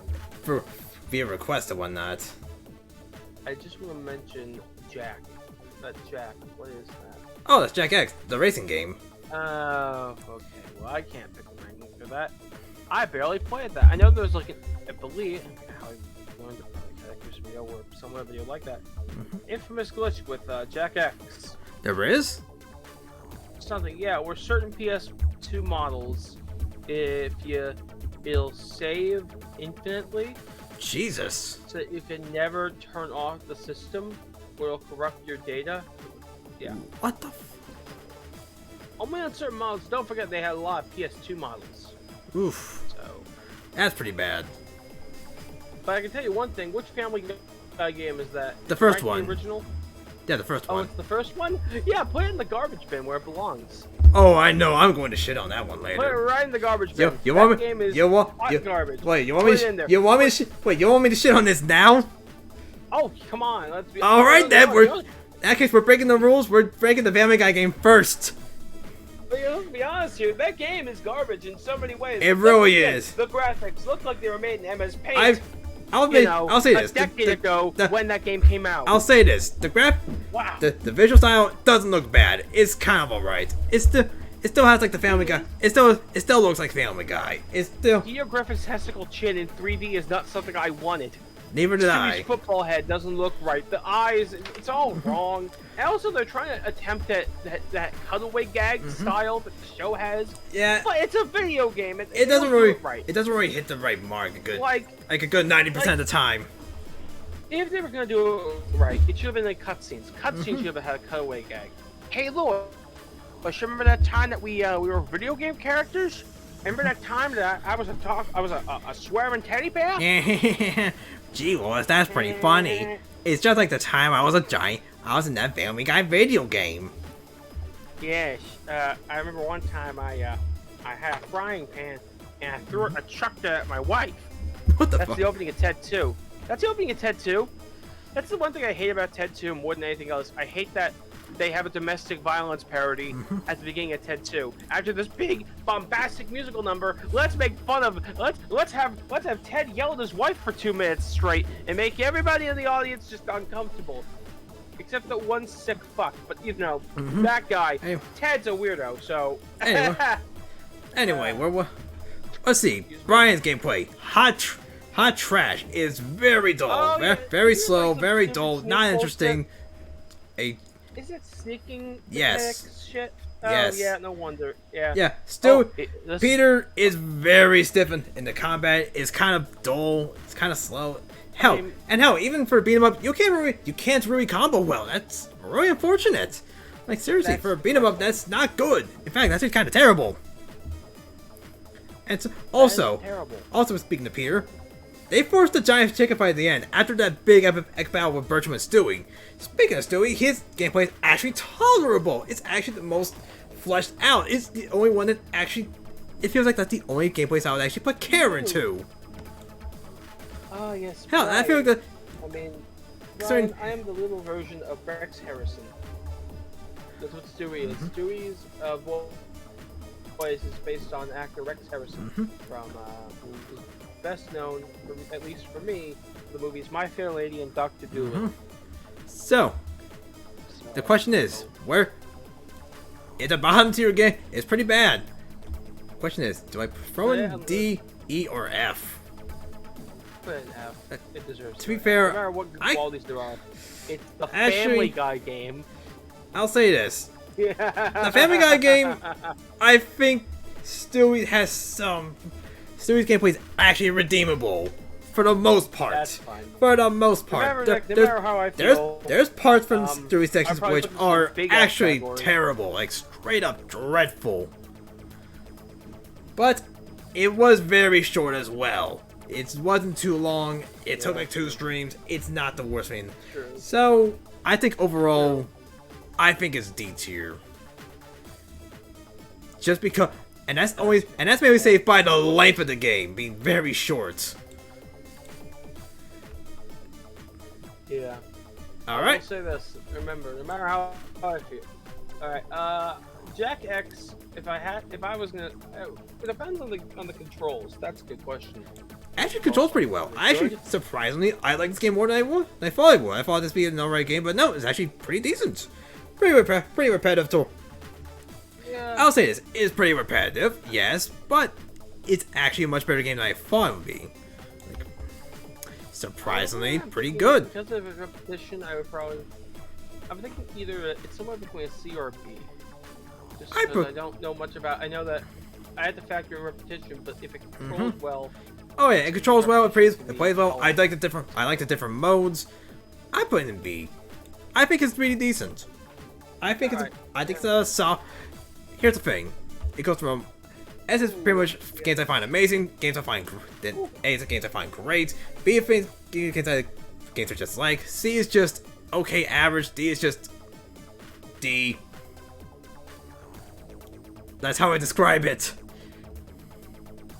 via request and whatnot. I just want to mention Jack. That Jack. What is that? Oh, that's Jack X, the racing game. Oh, okay. Well, I can't pick a ranking for that. I barely played that. I know there's like I believe how I learned about characters video or some video like that. Infamous glitch with Jack X. There is? Something, yeah, where certain PS2 models, if it'll save infinitely, Jesus. so that you can never turn off the system, where it'll corrupt your data. Yeah. What the Only on certain models. Don't forget they had a lot of PS2 models. Oof. So, That's pretty bad. but I can tell you one thing. Which Family Guy game is that? The first Right, one. The original. Yeah, the first Oh, one. it's the first one. Yeah, put it in the garbage bin where it belongs. Oh, I know. I'm going to shit on that one Put it later. right in the garbage bin. You want That me? game is You want? hot garbage. Wait, you want me? Put it in there. You want me to? Wait, you want me to shit on this now? Oh, come on. Let's be. All right, then. We're. In that case, we're breaking the rules. We're breaking the Family Guy game first. Let's be honest here. That game is garbage in so many ways. It really Again, is. The graphics look like they were made in MS Paint. I'll say this. A decade ago the- when that game came out. I'll say this. Wow. The visual style doesn't look bad. It's kind of alright. It still has like the Family Guy. It still looks like Family Guy. It's still. Peter Griffin's testicle chin in 3D is not something I wanted. Neither did Stewie's I. football head doesn't look right. The eyes, it's all wrong. And also, they're trying to attempt that cutaway gag style that the show has. Yeah. But it's a video game. It doesn't really. right. It doesn't really hit the right mark. Like a good 90% of the time. if they were gonna do it right, it should have been like cutscenes. Cutscenes should have had a cutaway gag. Hey, Lord, but you remember that time that we were video game characters? Remember that time that I was a swearing teddy bear? Yeah. Gee whiz, that's pretty funny. It's just like the time I was a giant. I was in that Family Guy video game. Yes. I remember one time I had a frying pan and I threw it. I chucked it at my wife. What the That's fuck? the opening of Ted 2. That's the opening of Ted 2. That's the one thing I hate about Ted 2 more than anything else. I hate that they have a domestic violence parody at the beginning of Ted 2. After this big bombastic musical number, let's make fun of let's have Ted yell at his wife for 2 minutes straight and make everybody in the audience just uncomfortable. Except that one sick fuck, but you know, that guy, Anyway. Ted's a weirdo, so Anyway, let's see. Brian's gameplay. Hot Trash is very dull, Oh, yeah. very Is it slow, like some very stupid dull, sneak not bullshit? interesting. Is it sneaking Yes. attacks shit? Oh, Yes. yeah, no wonder. Yeah. Yeah, still, This- Peter is very stiff in the combat. It's kind of dull. It's kind of slow. Hell, even for beat 'em up, you can't really combo well. That's really unfortunate. Like seriously, for a beat 'em up, that's not good. In fact, that's kind of terrible. And so, terrible. also speaking to Peter, they forced the giant chicken fight at the end after that big epic battle with Bertram and Stewie. Speaking of Stewie, his gameplay is actually tolerable. It's actually the most fleshed out. It's the only one that actually. It feels like that's the only gameplay style I would actually put care into. Oh yes. Hell, I feel like the. I mean, Certain- Ryan, I am the little version of Rex Harrison. That's what Stewie is. Stewie's voice is based on actor Rex Harrison from who is best known, at least for me, the movies My Fair Lady and Doctor Dolittle. So, the question is, where? It's a bottom tier game. It's pretty bad. Question is, do I throw in D, E, or F? Put it in F. It deserves To be it. fair, no matter what good I- qualities there are, it's the Actually- Family Guy game. I'll say this. The The Family Guy game, I think Stewie's gameplay is actually redeemable. For the most part. That's fine. For the most No part. matter, There- no there's- matter how I feel, There's parts from Stewie's I'd sections probably which put this in the are big ass actually category. terrible, like straight up dreadful. But it was very short as well. It wasn't too long. It took like 2 streams. It's not the worst thing. True. So I think overall, I think it's D tier. Just because, and that's maybe saved by the length of the game being very short. Yeah. All I'll right. say this. Remember, no matter how I feel. Alright, Jack X, if I was gonna, it depends on the controls. That's a good question. Actually controls pretty well. Surprisingly, I like this game more than I thought I would. I thought this would be an alright game, but no, it's actually pretty decent. Pretty repetitive too. Yeah. I'll say this, it's pretty repetitive, yes, but it's actually a much better game than I thought it would be. Like, surprisingly, pretty good. Because of repetition, I'm thinking either it's somewhere between a C or a B. Just because I don't know much about. I know that I had to factor in repetition, but if it controls well. Oh yeah, it controls well, it plays well. I like the different modes. I put it in B. I think it's really decent. I think it's a soft. Here's the thing, it goes from S is pretty much games I find amazing, games I find A is games I find great, B is games are just like, C is just okay average, D is just D. That's how I describe it.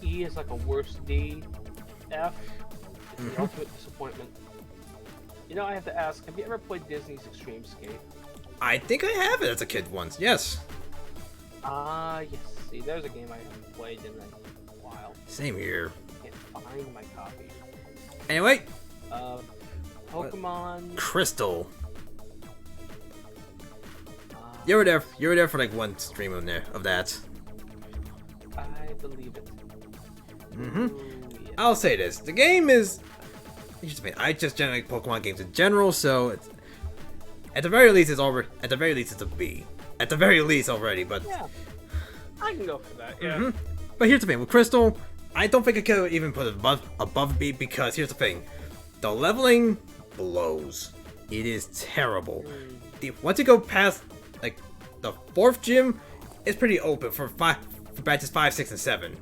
E is like a worse D. F is the ultimate disappointment. You know, I have to ask, have you ever played Disney's Extreme Skate? I think I have it as a kid once, yes. Ah, yes. See, there's a game I haven't played in a while. Same here. I can't find my copy. Anyway, Pokemon. Crystal. Uh, You were there for like one stream of that. I believe it. Mm-hmm. Ooh, yeah. I'll say this: the game is. I just generally like Pokemon games in general, so it's, at the very least, it's over. At the very least, it's a B. At the very least, already, but. Yeah. I can go for that. Yeah. Mhm. But here's the thing with Crystal, I don't think I could even put it above B because here's the thing: the leveling blows. It is terrible. Once you go past like the 4th gym, it's pretty open for batches 5, 6, and 7,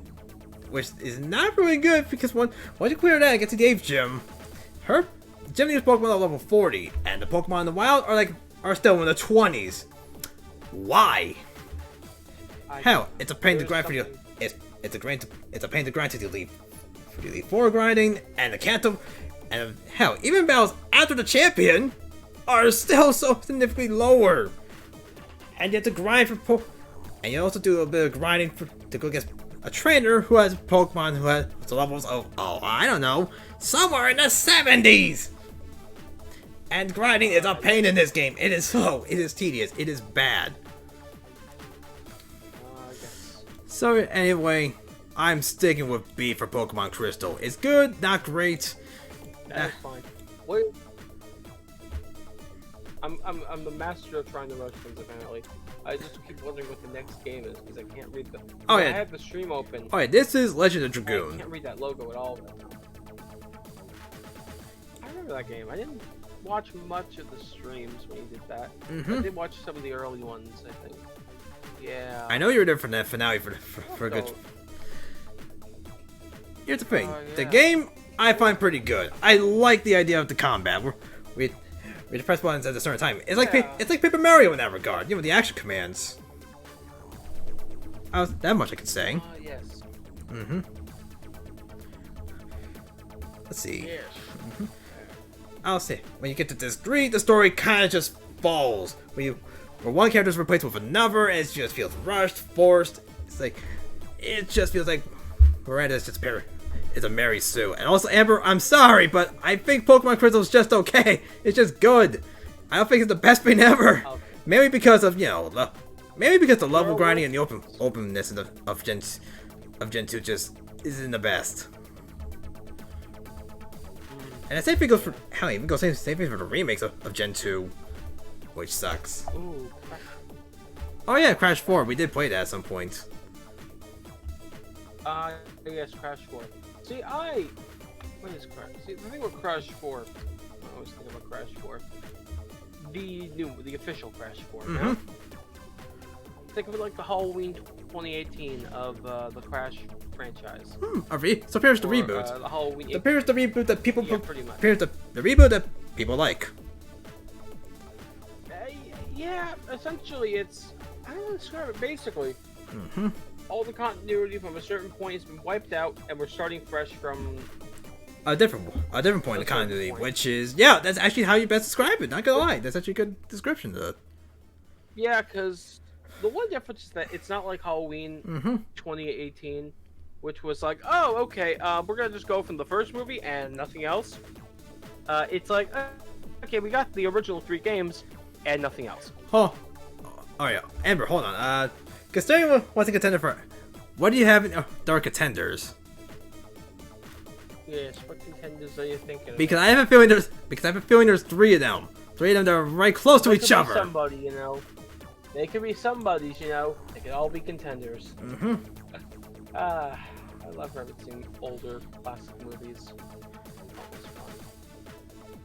which is not really good because once you clear that and get to the 8th gym, her gym leaders Pokemon are level 40, and the Pokemon in the wild are still in the 20s. Why? Hell, it's a pain to grind for you. It's a pain to grind to the Elite 4 grinding and the Kanto, and hell, even battles after the champion are still so significantly lower. and you have to grind and you also do a bit of grinding to go against a trainer who has Pokemon who has the levels of, oh, I don't know, somewhere in the 70s! And grinding is a pain in this game. It is tedious, it is bad. I guess. So anyway, I'm sticking with B for Pokemon Crystal. It's good, not great. That's fine. What? I'm the master of trying to rush things, apparently. I just keep wondering what the next game is, because I can't read the... Oh, yeah. I have the stream open. Alright, this is Legend of I Dragoon. can't read that logo at all. I remember that game. I didn't watch much of the streams when you did that. I did watch some of the early ones, I think. Yeah. I know you were there for that finale for a good... Here's the thing. The Yeah. game, I find pretty good. I like the idea of the combat. We press buttons at a certain time. It's like Yeah. it's like Paper Mario in that regard. You know, the action commands. That much I can say. Yes. Let's see. Yes. I'll say when you get to Disc 3, the story kind of just falls. Where one character is replaced with another, and it just feels rushed, forced. It just feels like Miranda's just is a Mary Sue. And also, Amber, I'm sorry, but I think Pokemon Crystal is just okay. It's just good. I don't think it's the best thing ever. Okay. Maybe because of, maybe because the level grinding and the openness of Gen 2 just isn't the best. And the same thing goes for, hell, even goes same thing for the remakes of Gen 2, which sucks. Ooh. Oh yeah, Crash 4, we did play that at some point. Yes, Crash 4. See, what is Crash? See, the thing with Crash 4, I always think about Crash 4. The official Crash 4. Now, think of it like the Halloween 2018 of the Crash franchise. So here's the Or, reboot. The Halloween. Here's the reboot that people. Yeah, pretty much. Here's the reboot that people like. Yeah, essentially, it's. I don't know how to describe it. Basically, all the continuity from a certain point has been wiped out, and we're starting fresh from. A different point of continuity, which is that's actually how you best describe it. Not gonna lie, that's actually a good description to it. Yeah, because the one difference is that it's not like Halloween 2018, which was like, oh, okay, we're gonna just go from the first movie and nothing else. It's like, okay, we got the original 3 games and nothing else. Oh yeah, Amber, hold on. Considering what's a contender for, what do you have in Dark Contenders? Yes, what contenders are you thinking of? Because I have a feeling there's 3 of them. 3 of them that are right close to each other. Somebody, they could be somebodies, They could all be contenders. I love referencing older classic movies.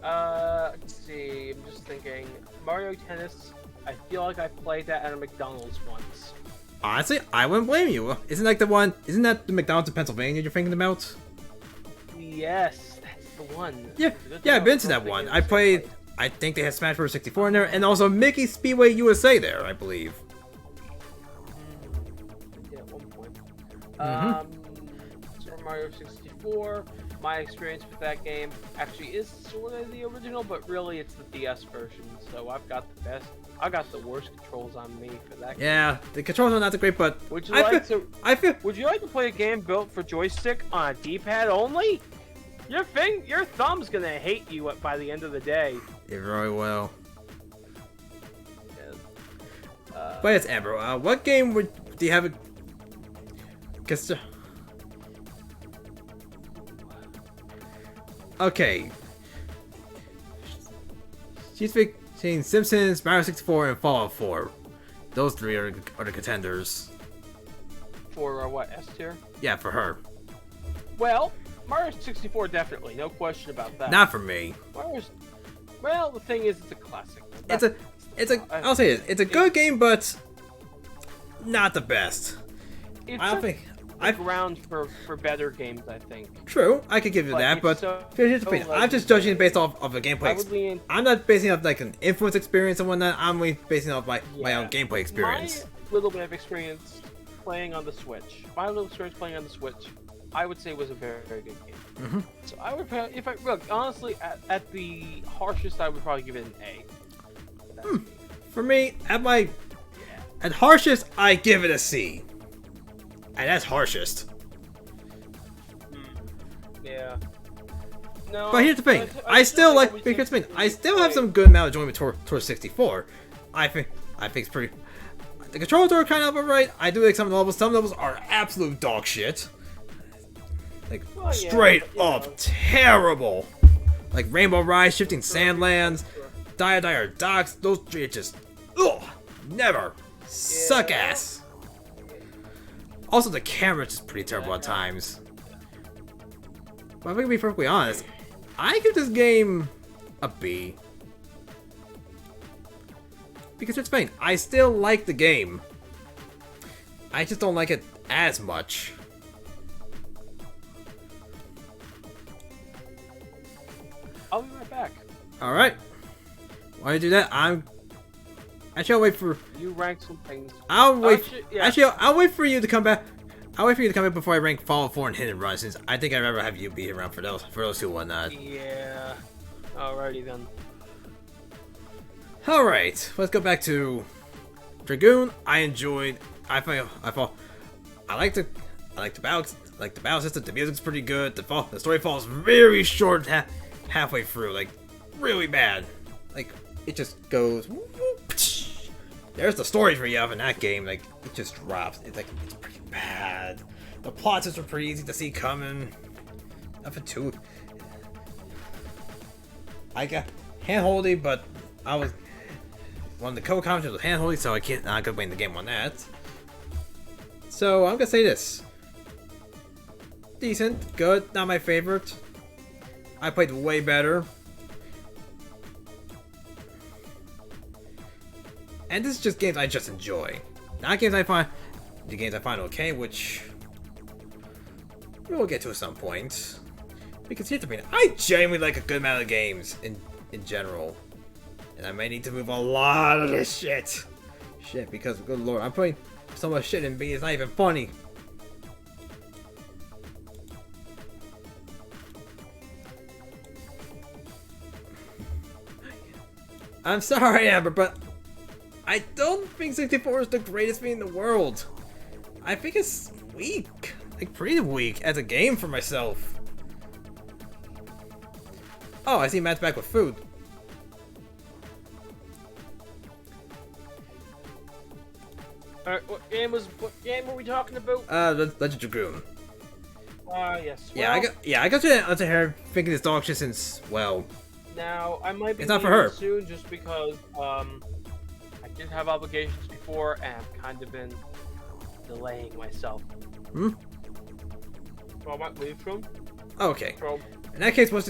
Let's see. I'm just thinking Mario Tennis. I feel like I played that at a McDonald's once. Honestly, I wouldn't blame you. Isn't that the McDonald's in Pennsylvania you're thinking about? Yes, that's the one. Yeah, I've been to that one. I think they had Smash Bros. 64 in there, and also Mickey Speedway USA there, I believe. Yeah, at one point. Super Mario 64. My experience with that game actually is sort of the original, but really it's the DS version. So I got the worst controls on me for that. Yeah, the controls are not that great, but Would you like to play a game built for joystick on a D-pad only? Your thumb's gonna hate you by the end of the day. It very well. Yeah. But yes, Amber, what game do you have? Okay. She's between Simpsons, Mario 64, and Fallout 4. Those 3 are the contenders. For what, S tier? Yeah, for her. Well, Mario 64 definitely, no question about that. Not for me. Well, the thing is, it's a classic. I'll say it. It's a good game, but not the best. It's ground for better games, I think. True, I could give you that, but here's the thing. I'm just judging it based off of the gameplay. I'm not basing it off like an influence experience and whatnot. I'm basing it off my own gameplay experience. My little bit of experience playing on the Switch. I would say was a very, very good game. So I would, if I look honestly at the harshest, I would probably give it an A. That's me. For me, At harshest, I give it a C. And that's harshest. Yeah. No. But here's the thing, I still like like. Here's the thing, I still have some good amount of enjoyment towards 64. I think it's pretty. The controls are kind of alright. I do like some levels. Some levels are absolute dog shit. Like straight up terrible. Like Rainbow Rise, Shifting Sandlands, Dire Docks. Those three are just never suck ass. Also, the camera is just pretty terrible at times. But if I can be perfectly honest, I give this game a B. Because it's fine. I still like the game. I just don't like it as much. I'll be right back. Alright. While you do that, Actually, I'll wait for... You rank some things. I'll wait... Actually, I'll wait for you to come back. I'll wait for you to come back before I rank Fallout 4 and Hit and Run, since I think I'd rather have you be around for those who whatnot. Yeah. Alrighty then. Alright, let's go back to Dragoon. I enjoyed... I like the battle system. The music's pretty good. The story falls very short halfway through, like really bad. Like it just goes. There's the story for you in that game. Like it just drops. It's pretty bad. The plots are pretty easy to see coming. Nothing too. I got hand-holdy, but I was one of the co-commentators was hand-holdy, so I could win the game on that. So I'm gonna say this. Decent, good, not my favorite. I played way better. And this is just games I just enjoy. Not games I find okay, which we'll get to at some point. Because here's the thing, I genuinely like a good amount of games in general. And I may need to move a lot of this shit. Because good lord, I'm putting so much shit in B, it's not even funny. I'm sorry, Amber, but I don't think 64 is the greatest thing in the world. I think it's weak. Like, pretty weak as a game for myself. Oh, I see Matt's back with food. Alright, what game were we talking about? Legend of Dragoon. Yes. Yeah, well, I got to her thinking this dog shit since, well... Now, I might be it's not for her. soon just because, I did have obligations before and I've kind of been delaying myself. Hmm? So I might leave from. Okay. From. In that case, let's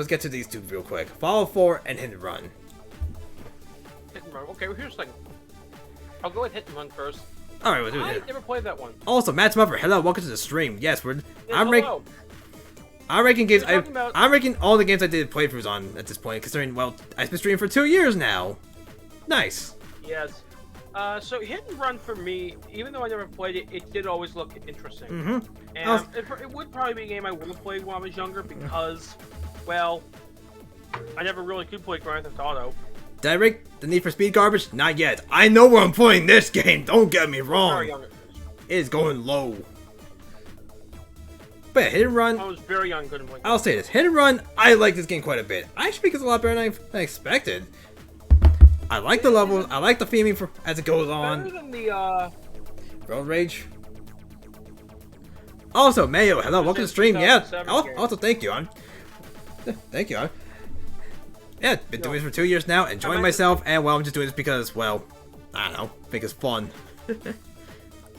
get to these two real quick. Fallout 4 and Hit and Run. Hit and Run. Okay, well here's the thing. I'll go with Hit and Run first. Alright, we'll do I it. never played that one. Also, Matt's mother, hello, welcome to the stream. Yes, Yeah, I'm ranking games. I'm ranking all the games I did playthroughs on at this point, considering, well, I've been streaming for 2 years now. Nice. Yes. So Hit and Run for me, even though I never played it, it did always look interesting. Mm-hmm. And it would probably be a game I would have played when I was younger because, well, I never really could play Grand Theft Auto. Did I rank the Need for Speed garbage? Not yet. I know where I'm playing this game. Don't get me wrong. Very young. It is going low. But yeah, Hit and Run. I was very young, couldn't play. I'll say this: Hit and Run. I like this game quite a bit. I actually think it's a lot better than I expected. I like the levels. I like the theming for as it goes on. Better than the Road Rage. Also, Mayo, hello, welcome to the stream. Yeah. Also, thank you. Thank you. Yeah, been doing this for 2 years now, enjoying myself, and well, I'm just doing this because, well, I don't know, think it's fun. And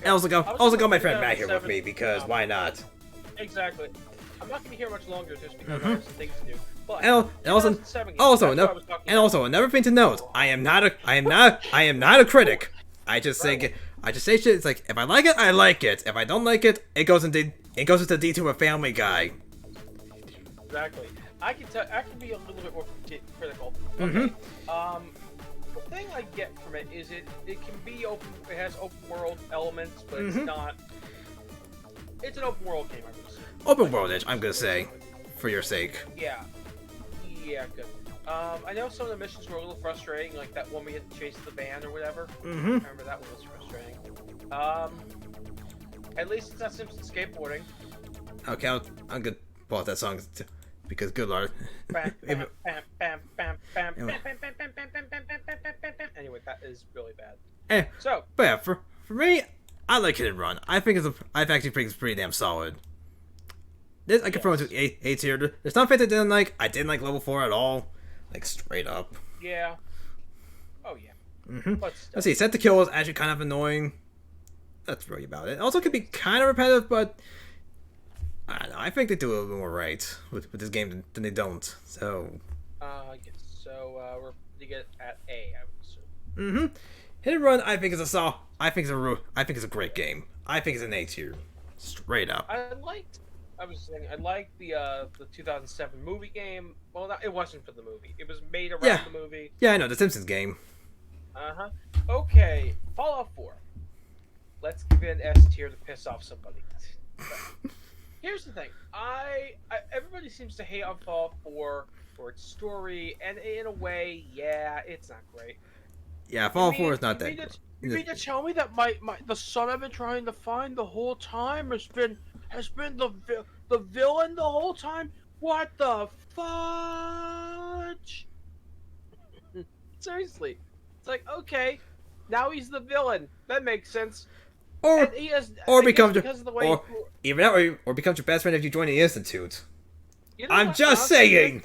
also got my friend back here with me because why not? Exactly. I'm not gonna be here much longer just because I have some things to do. But and also another thing to note, I am not a critic. I just say shit. It's like if I like it, I like it. If I don't like it, it goes into D to a Family Guy. Exactly. I can be a little bit more critical. Okay. The thing I get from it is it can be open. It has open world elements, but it's not. It's an open world game, I would say. Open world-ish, I'm gonna say, for your sake. Yeah. Yeah, good. I know some of the missions were a little frustrating, like that one we had to chase the van or whatever. Mm-hmm. I remember that one was frustrating. At least it's not Simpsons skateboarding. Okay, I'm gonna pause that song because good lord. Bam, bam, bam, bam, bam, bam, Anyway. bam, bam, bam, bam, bam, bam, bam, bam, bam, bam, bam. Anyway, that is really bad. Eh, So, but yeah, for me, I like Hit and Run. I think I actually think it's pretty damn solid. This I can throw into A tier. There's some things I didn't like. I didn't like level 4 at all, like straight up. yeah. Oh yeah. Mm-hmm. But still. Let's see. Set to kill is actually kind of annoying. That's really about it. Also, could be kind of repetitive, but I don't know. I think they do a little bit more right with this game than they don't. So. Yes. So we're to get at A, I would assume. Mm-hmm. Hit and Run, I think is I think it's a great game. I think it's an A tier, straight up. I liked the 2007 movie game. Well, it wasn't for the movie. It was made around Yeah. the movie. Yeah, I know the Simpsons game. Uh-huh. Okay, Fallout 4. Let's give it an S tier to piss off somebody. But here's the thing. Everybody seems to hate on Fallout 4 for its story, and in a way, yeah, it's not great. Yeah, Fallout 4 is not that. You mean to tell me that the son I've been trying to find the whole time has been the villain the whole time? What the fudge? Seriously, it's like, okay, now he's the villain. That makes sense. Or And he has, or I guess becomes because of the way or even that, or becomes your best friend if you join the Institute. you know I'm what, just honestly, saying.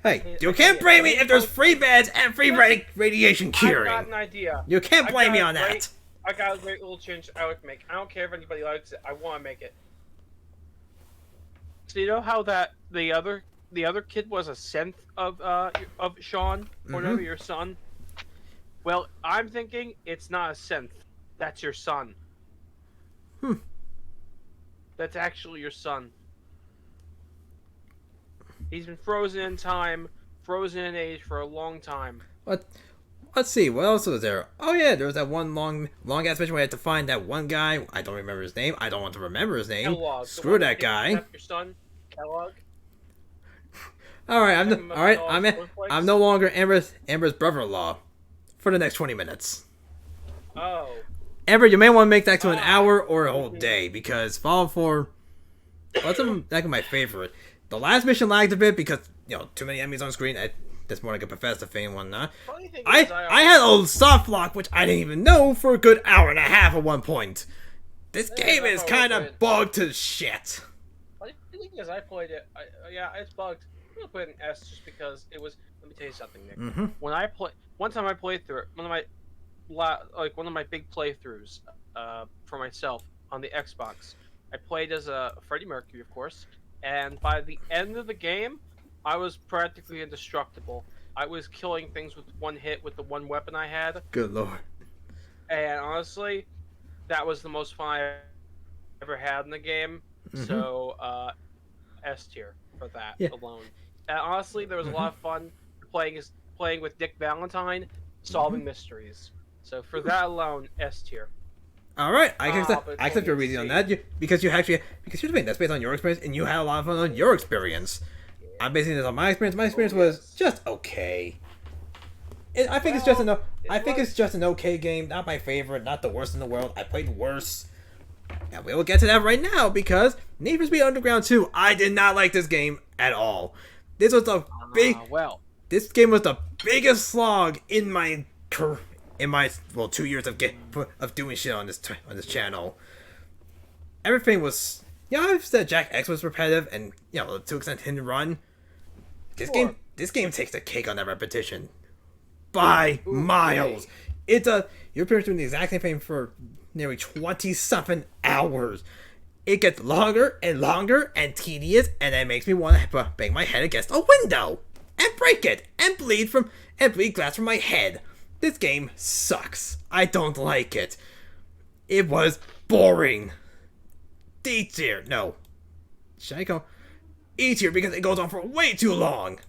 Hey, you Okay, can't blame me yeah. if there's free beds and free radiation I've got curing. an idea. You can't I blame me got on a that. great- I got a great little change I would make. I don't care if anybody likes it. I want to make it. So you know how that the other kid was a synth of Sean or whatever, your son. Well, I'm thinking it's not a synth. That's your son. That's actually your son. He's been frozen in time, frozen in age for a long time. Let's see, what else was there? Oh yeah, there was that one long ass mission where I had to find that one guy. I don't remember his name. I don't want to remember his name. Kellogg. the Screw one that guy. kidnapped Your son, Kellogg. Alright, Him all right. all cornflakes? I'm no longer Amber's brother-in-law for the next 20 minutes. Oh. Amber, you may want to make that to an hour or a whole day because Fallout 4 wasn't like my favorite. The last mission lagged a bit because too many enemies on screen. That's more like a Bethesda thing, whatnot. Funny thing I is, had a soft lock which I didn't even know for a good hour and a half at one point. This game is kind of bugged to shit. Funny thing is, I played it. Yeah, it's bugged. I'm gonna put it an S just because it was. Let me tell you something, Nick. Mm-hmm. One time I played through it. One of my big playthroughs for myself on the Xbox. I played as a Freddie Mercury, of course, and by the end of the game, I was practically indestructible. I was killing things with one hit with the one weapon I had, Good lord. and honestly, that was the most fun I ever had in the game. Mhm. So, S tier for that Yeah. alone. And honestly, there was a lot of fun playing with Dick Valentine, solving mysteries. So for that alone, S tier. All right, I but accept your reasoning on that because here's the thing, that's based on your experience and you had a lot of fun on your experience. I'm basing this on my experience. My experience was just okay. I think it's just an it's just an okay game. Not my favorite. Not the worst in the world. I played worse. And we will get to that right now because Need for Speed Underground 2. I did not like this game at all. This was a big. This game was the biggest slog in my 2 years of doing shit on this channel. Everything was. I've said Jack X was repetitive and to an extent Hit and Run. This game takes the cake on that repetition by miles. You're pretty much doing the exact same thing for nearly 20-something hours. It gets longer and longer and tedious, and it makes me want to bang my head against a window and break it and bleed glass from my head. This game sucks. I don't like it. It was boring. D tier. No. Should I go E tier because it goes on for way too long.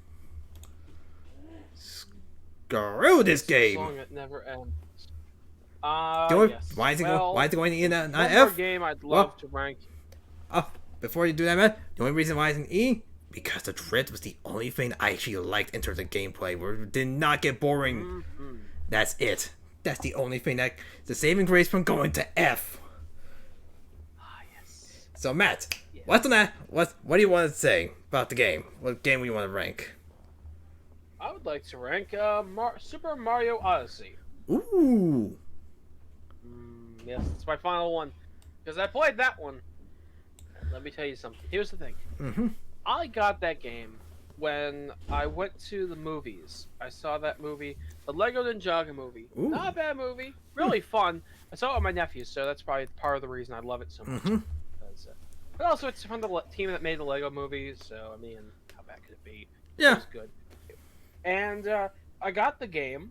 Screw this game. Song that never ends. Why is it going to E and not one F? more game I'd love to rank. Before you do that, man, the only reason why it's an E because the drift was the only thing I actually liked in terms of gameplay, where it did not get boring. That's it. That's the only thing that the saving grace from going to F. Ah, yes. So Matt, Yes. what's on that? What do you want to say about the game? What game do you want to rank? I would like to rank Super Mario Odyssey. Ooh. Yes, it's my final one. Because I played that one. And let me tell you something. Here's the thing. Mm-hmm. I got that game when I went to the movies. I saw that movie, the Lego Ninjago movie. Ooh. Not a bad movie. Really fun. I saw it with my nephews, so that's probably part of the reason I love it so much. Mm-hmm. But also, it's from the team that made the Lego movies, so, I mean, how bad could it be? It Yeah. was good. And I got the game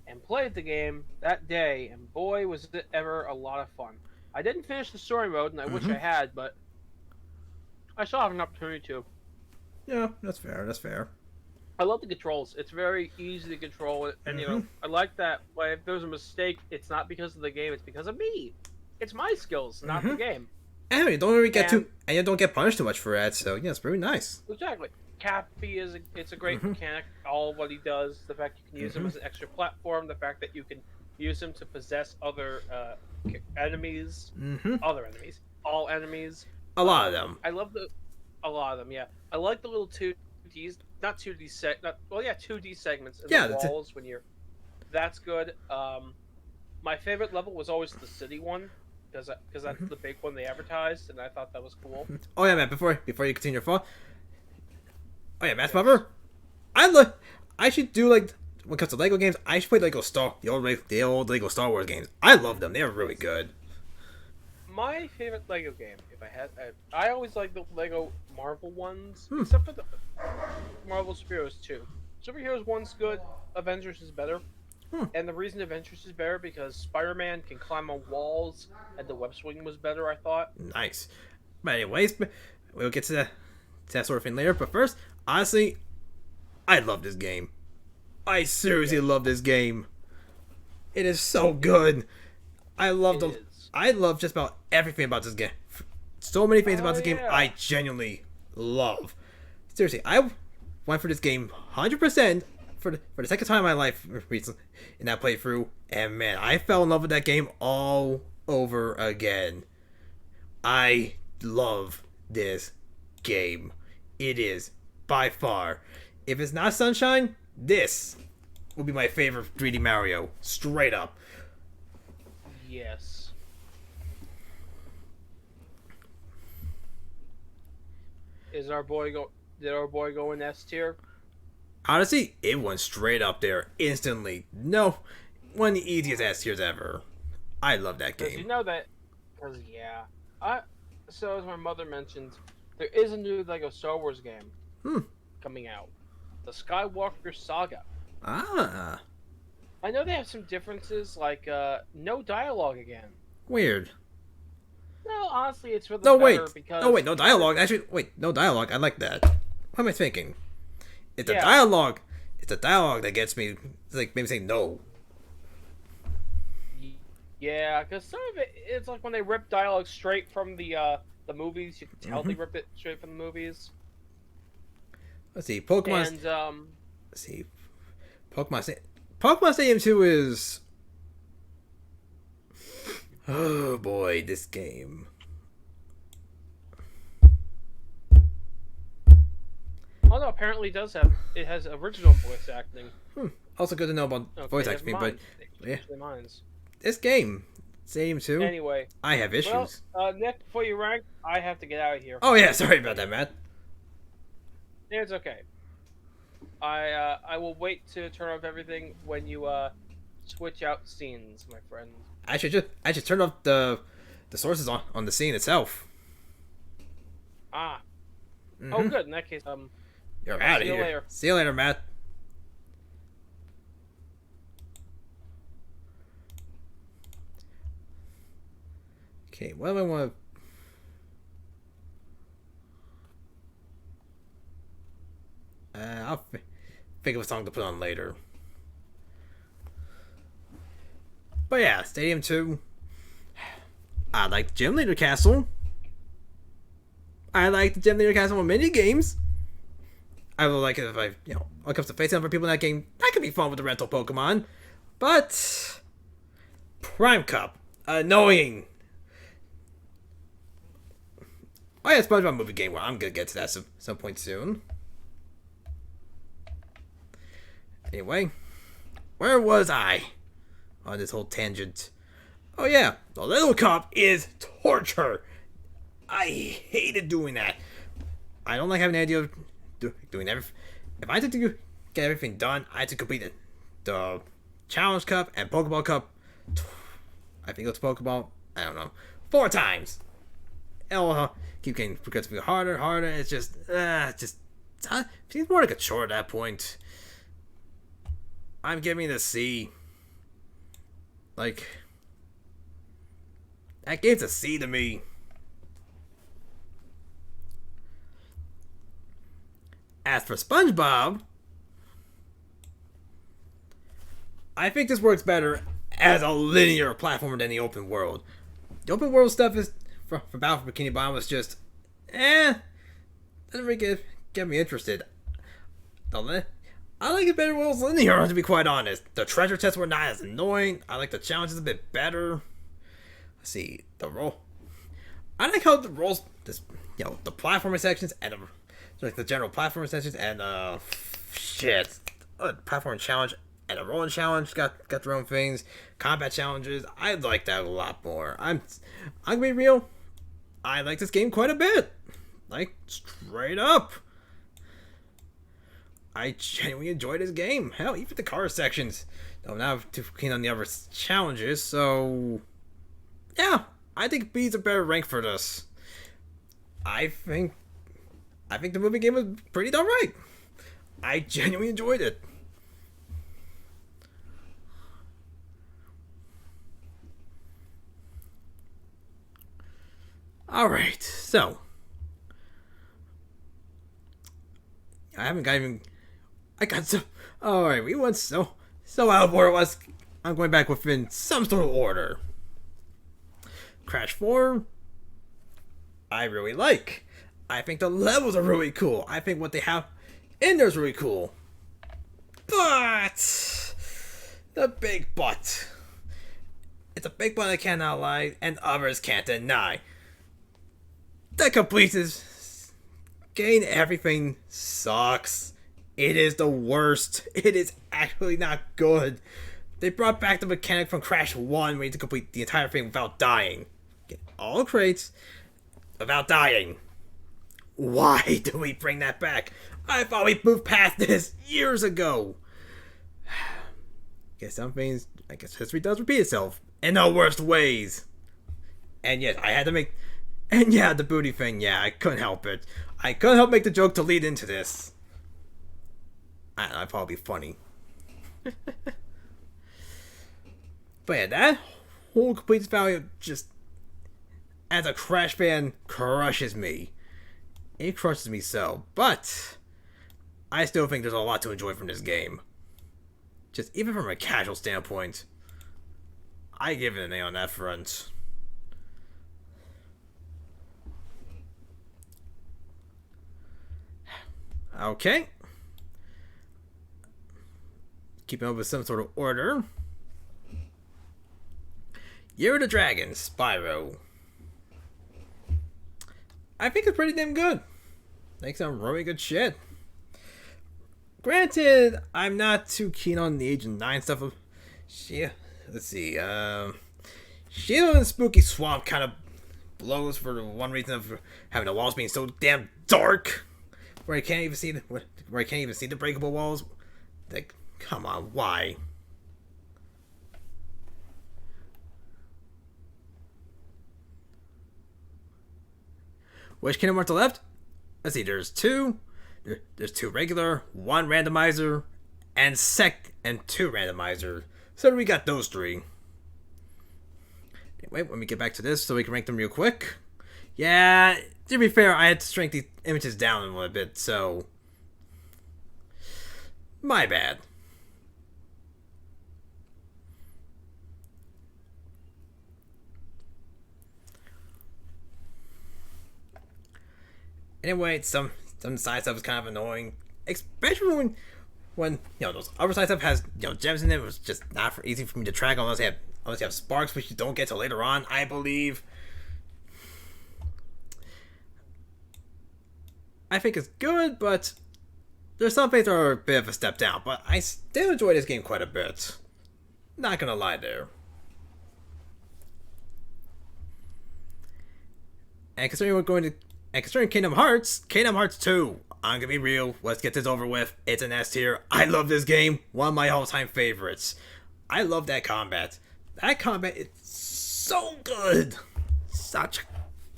and played the game that day, and boy, was it ever a lot of fun. I didn't finish the story mode, and I wish I had, but I still have an opportunity to. Yeah, that's fair. That's fair. I love the controls. It's very easy to control it, and you know, I like that. Like, if there's a mistake, it's not because of the game; it's because of me. It's my skills, not the game. And you don't really get And- and you don't get punished too much for that. So yeah, it's very nice. Exactly. Cappy it's a great mechanic. All what he does, the fact you can use him as an extra platform, the fact that you can use him to possess other enemies, other enemies, all enemies. A lot of them. I love a lot of them. Yeah, I like the little 2Ds, not 2D 2D segments in Yeah, the that's it. walls when you're. That's good. My favorite level was always the city one, because that's the big one they advertised, and I thought that was cool. Oh yeah, Matt. Before you continue your fall. Oh yeah, Matt Buffer. I should do like when it comes to Lego games. I should play the old Lego Star Wars games. I love them. They're really good. My favorite Lego game, if I had, I always like the Lego Marvel ones, except for the Marvel Superheroes 2. Superheroes 1's good, Avengers is better. And the reason Avengers is better because Spider-Man can climb on walls, and the web swing was better, I thought. Nice. But anyways, we'll get to that sort of thing later. But first, honestly, I love this game. I seriously love this game. It is so good. I love It is. I love just about everything about this game. So many things about this game yeah. I genuinely love. Seriously, I went for this game 100% for the second time in my life recently in that playthrough, and man, I fell in love with that game all over again. I love this game. It is by far, if it's not Sunshine, this will be my favorite 3D Mario, straight up. Yes. Did our boy go in S tier? Honestly, it went straight up there instantly. No, one of the easiest S tiers ever. I love that Because you game. know that. Because so as my mother mentioned, there is a new Lego Star Wars game coming out, the Skywalker Saga. Ah, I know they have some differences, like no dialogue again. weird. No, honestly, it's for the No, better wait. because No, wait, no dialogue. Actually, wait, no dialogue. I like that. What am I thinking? It's the Yeah. dialogue. It's the dialogue that gets me. It's like maybe saying no. Yeah, because some of it's like when they rip dialogue straight from the movies. You can tell they ripped it straight from the movies. Let's see. Pokemon. And Let's see. Pokemon Stadium 2 is. Oh boy, this game. oh no, apparently it has original voice acting. Also good to know about Okay, voice never acting, but mind. They yeah. changed their minds. this game, Stadium 2, Anyway, I have issues. well, Nick, before you rank, I have to get out of here. Oh yeah, sorry about that, Matt. It's okay. I will wait to turn off everything when you switch out scenes, my friend. I should turn off the sources on the scene itself. Ah. Mhm. Oh, good. In that case, You're out of see you here. later. See you later, Matt. Okay, what do I want to... I'll think of a song to put on later. But yeah, Stadium 2. I like Gym Leader Castle. I like the Gym Leader Castle mini games. I would like it if when it comes to facing other people in that game, that could be fun with the rental Pokemon. But Prime Cup, annoying. Oh yeah, SpongeBob movie game. Well, I'm gonna get to that some point soon. Anyway, where was I on this whole tangent? Oh yeah, the Little Cup is torture. I hated doing that. I don't like having the idea of doing everything. If I had to get everything done, I had to complete it. The Challenge Cup and Pokeball Cup. I think it's Pokeball. I don't know. 4 times. It'll keep getting progressively harder. It's just, it seems more like a chore at that point. I'm giving it a C. Like, that game's a C to me. As for SpongeBob, I think this works better as a linear platformer than the open world. The open world stuff is for Battle for Bikini Bottom was just, doesn't really get me interested. I like it better when it was linear, to be quite honest. The treasure tests were not as annoying. I like the challenges a bit better. Let's see, the role. I like how the roles, the platformer sections and the general platformer sections and platform challenge and the rolling challenge got their own things. Combat challenges, I like that a lot more. I'm gonna be real. I like this game quite a bit. Like, straight up. I genuinely enjoy this game. Hell, even the car sections. I'm not too keen on the other challenges, so yeah, I think B's a better rank for this. I think the movie game was pretty darn right. I genuinely enjoyed it. Alright, so alright, we went so out of order. I'm going back within some sort of order. Crash 4, I really like. I think the levels are really cool. I think what they have in there is really cool. But the big but. It's a big but I cannot lie, and others can't deny. The completeness, getting everything sucks. It is the worst. It is actually not good. They brought back the mechanic from Crash 1 where you had to complete the entire thing without dying. Get all crates without dying. Why do we bring that back? I thought we moved past this years ago. I guess history does repeat itself in the worst ways. And yes, the booty thing, I couldn't help it. I couldn't help make the joke to lead into this. I don't know, I'd probably be funny. But yeah, that whole complete value just, as a Crash fan, crushes me. It crushes me so, but I still think there's a lot to enjoy from this game. Just even from a casual standpoint, I give it an A on that front. Okay. Keeping up with some sort of order. Year of the Dragon, Spyro. I think it's pretty damn good. Like some really good shit. Granted, I'm not too keen on the Age of 9 stuff. Let's see. Shield and Spooky Swamp kind of blows for the one reason of having the walls being so damn dark. Where I can't even see the breakable walls. Like, come on, why? Which Kingdom Hearts are left? Let's see, there's 2. There's 2 regular, 1 randomizer, and 2 randomizer. So we got those 3. Anyway, let me get back to this so we can rank them real quick. Yeah, to be fair, I had to shrink these images down a little bit, so my bad. Anyway, some side stuff is kind of annoying. especially when those other side stuff has gems in it. It was just not easy for me to track unless you have sparks, which you don't get till later on, I believe. I think it's good, but there's some things that are a bit of a step down. But I still enjoy this game quite a bit. Not gonna lie there. And considering Kingdom Hearts 2, I'm gonna be real. Let's get this over with. It's an S tier. I love this game. One of my all-time favorites. I love that combat. That combat is so good. Such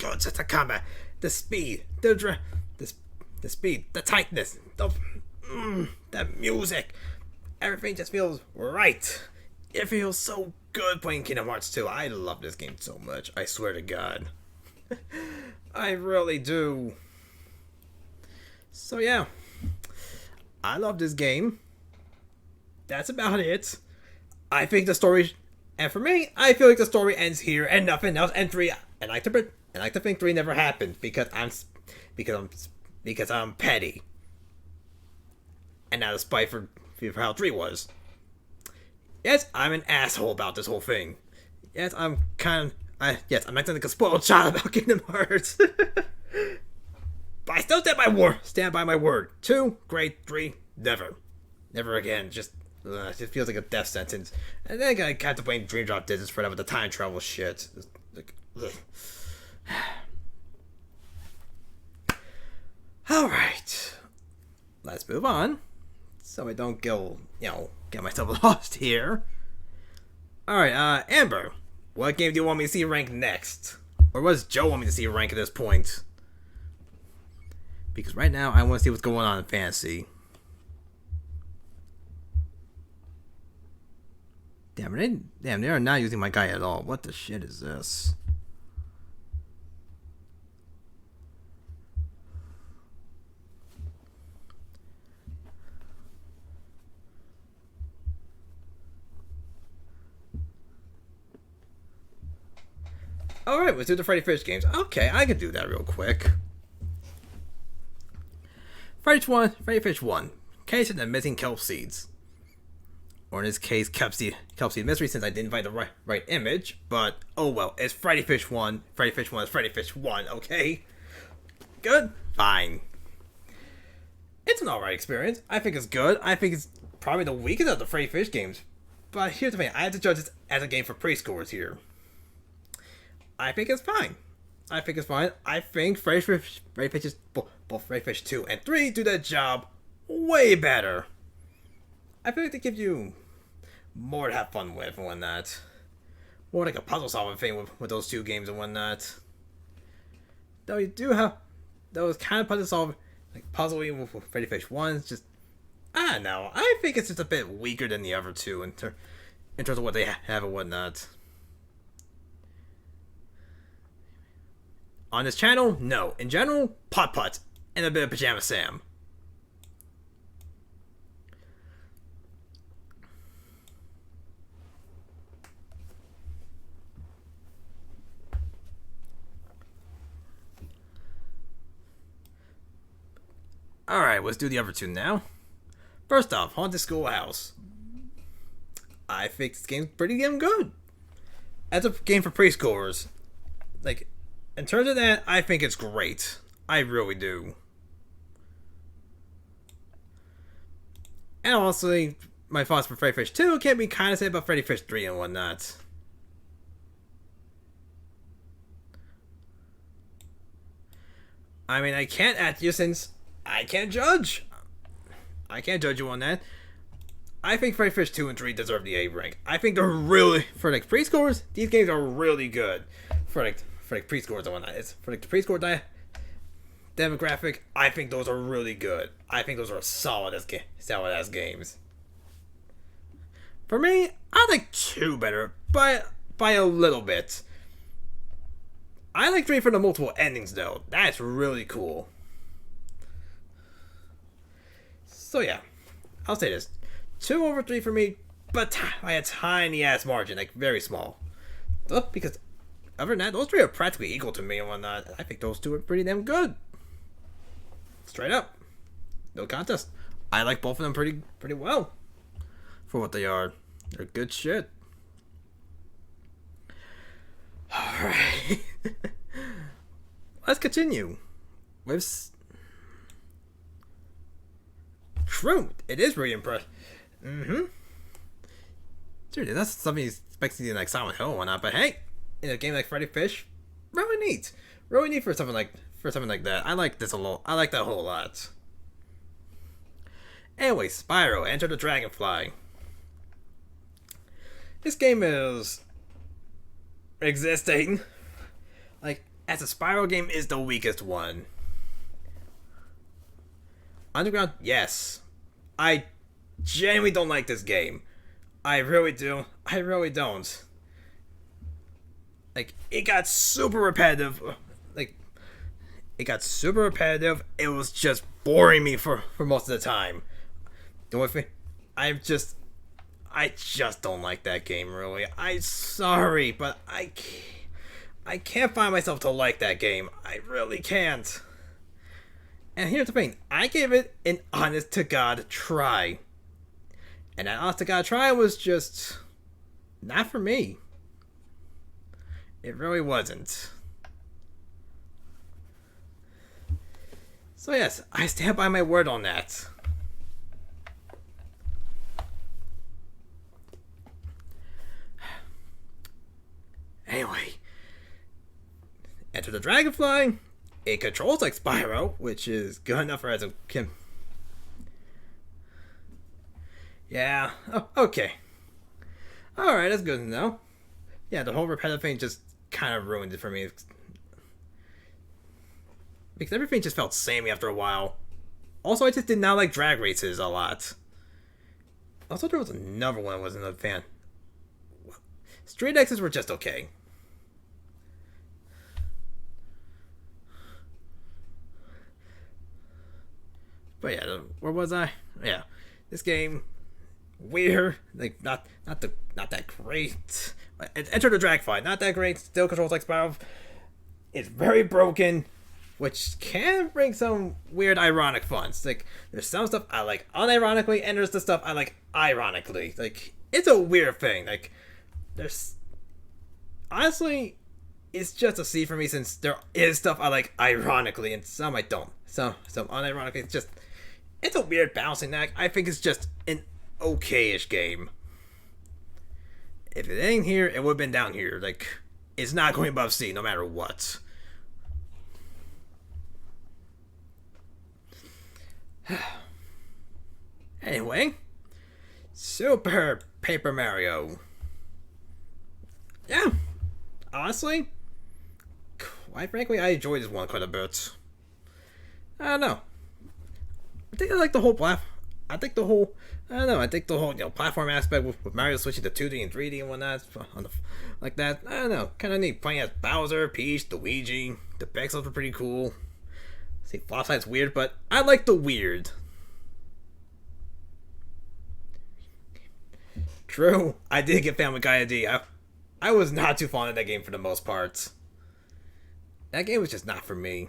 a combat. The speed, the speed, the tightness, the music. Everything just feels right. It feels so good playing Kingdom Hearts 2. I love this game so much. I swear to God. I really do. So yeah, I love this game. That's about it. I think the story, and for me, I feel like the story ends here and nothing else. And 3, I like to think 3 never happened because I'm petty, and not a spite for how 3 was. Yes, I'm an asshole about this whole thing. Yes, I'm acting like a spoiled child about Kingdom Hearts. But I still stand by my word. 2, great. 3, never. Never again. It just feels like a death sentence. And then I had to blame Dream Drop Distance for that with the time travel shit. Alright. Let's move on. So I don't get myself lost here. Alright, Amber. What game do you want me to see rank next? Or what does Joe want me to see rank at this point? Because right now, I want to see what's going on in Fantasy. Damn, they are not using my guy at all. What the shit is this? Alright, let's do the Freddy Fish games. Okay, I can do that real quick. Freddy Fish 1. Case of the Missing Kelp Seeds. Or in this case, Kelp Seed Mystery, since I didn't find the right image. But, oh well, it's Freddy Fish 1. Freddy Fish 1 is Freddy Fish 1, okay? Good? Fine. It's an alright experience. I think it's good. I think it's probably the weakest of the Freddy Fish games. But here's the thing, I have to judge this as a game for preschoolers here. I think it's fine. I think Freddy Fish, both Freddy Fish 2 and 3 do that job way better. I feel like they give you more to have fun with and whatnot. More like a puzzle solving thing with those 2 games and whatnot. Though you do have those kind of puzzle solving, like puzzling with Freddy Fish 1. It's just, I don't know. I think it's just a bit weaker than the other 2 in terms of what they have and whatnot. On this channel, no. In general, Putt and a bit of Pajama Sam. Alright, let's do the other 2 now. First off, Haunted Schoolhouse. I think this game's pretty damn good. As a game for preschoolers, like, in terms of that, I think it's great. I really do. And honestly, my thoughts for Freddy Fish 2 can be kind of said about Freddy Fish 3 and whatnot. I mean, I can't add you since I can't judge. I can't judge you on that. I think Freddy Fish 2 and 3 deserve the A rank. I think they're really, for like preschoolers, these games are really good. For like preschoolers and whatnot. It's for like the preschool demographic, I think those are really good. I think those are solid as games. For me, I like 2 better, but by a little bit. I like 3 for the multiple endings though. That's really cool. So yeah, I'll say this. 2 over 3 for me, but by a tiny ass margin, like very small. Because other than that, those 3 are practically equal to me and whatnot. I think those 2 are pretty damn good. Straight up. No contest. I like both of them pretty well for what they are. They're good shit. Alright. Let's continue with True. It is really impressive. Dude, that's something you expect to see in like Silent Hill or whatnot, but hey, in a game like Freddy Fish, really neat. Really neat for something like that. I like this a lot. I like that a whole lot. Anyway, Spyro, Enter the Dragonfly. This game is existing. Like, as a Spyro game is the weakest one. Underground, yes. I genuinely don't like this game. I really do. I really don't. Like, it got super repetitive. It was just boring me for most of the time. You know what I just don't like that game, really. I'm sorry, but I can't find myself to like that game. I really can't. And here's the thing. I gave it an honest-to-God try. And that honest-to-God try was just not for me. It really wasn't. So yes, I stand by my word on that. Anyway, Enter the Dragonfly. It controls like Spyro, which is good enough for as a kid. Yeah, oh, okay. Alright, that's good to know. Yeah, the whole repetitive thing just kind of ruined it for me. Because everything just felt samey after a while. Also, I just did not like drag races a lot. Also, there was another one I wasn't a fan. Street X's were just okay. But yeah, where was I? Yeah, this game weird, like not that great. Enter the Dragonfly, not that great. Still controls like Spyro. It's very broken, which can bring some weird ironic fun. Like there's some stuff I like unironically, and there's the stuff I like ironically. Like it's a weird thing. Like there's honestly, it's just a C for me since there is stuff I like ironically and some I don't. Some unironically. It's a weird balancing act. I think it's just an okay-ish game. If it ain't here, it would have been down here. Like, it's not going above C no matter what. Anyway, Super Paper Mario. Yeah, honestly, quite frankly, I enjoyed this one quite a bit. I don't know. I think I like the whole I think the whole platform aspect with Mario switching to 2D and 3D and whatnot like that. I don't know, kind of neat. Playing as Bowser, Peach, Luigi. The pixels were pretty cool. See, Flopside's weird, but I like the weird. True, I did get Family Guy ID. I was not too fond of that game for the most part. That game was just not for me.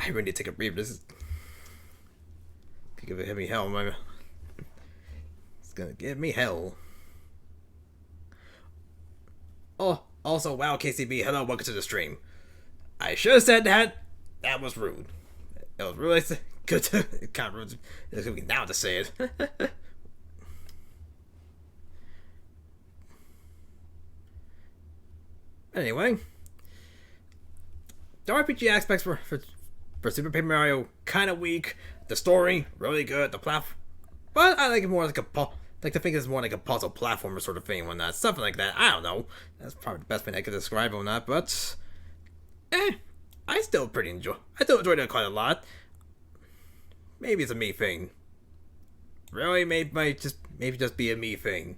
I really need to take a breather. This is gonna give me hell, man. It's gonna give me hell. Oh, also, wow, KCB, hello, welcome to the stream. I should have said that. That was rude. It was really good to kind of rude. It's gonna be now to say it. Anyway, the RPG aspects for Super Paper Mario kind of weak. The story really good. The platform, but I like it more like to think it's more like a puzzle platformer sort of thing when that something like that. I don't know. That's probably the best thing I could describe on that. But I still enjoyed it quite a lot. Maybe it's a me thing. Really, maybe just be a me thing.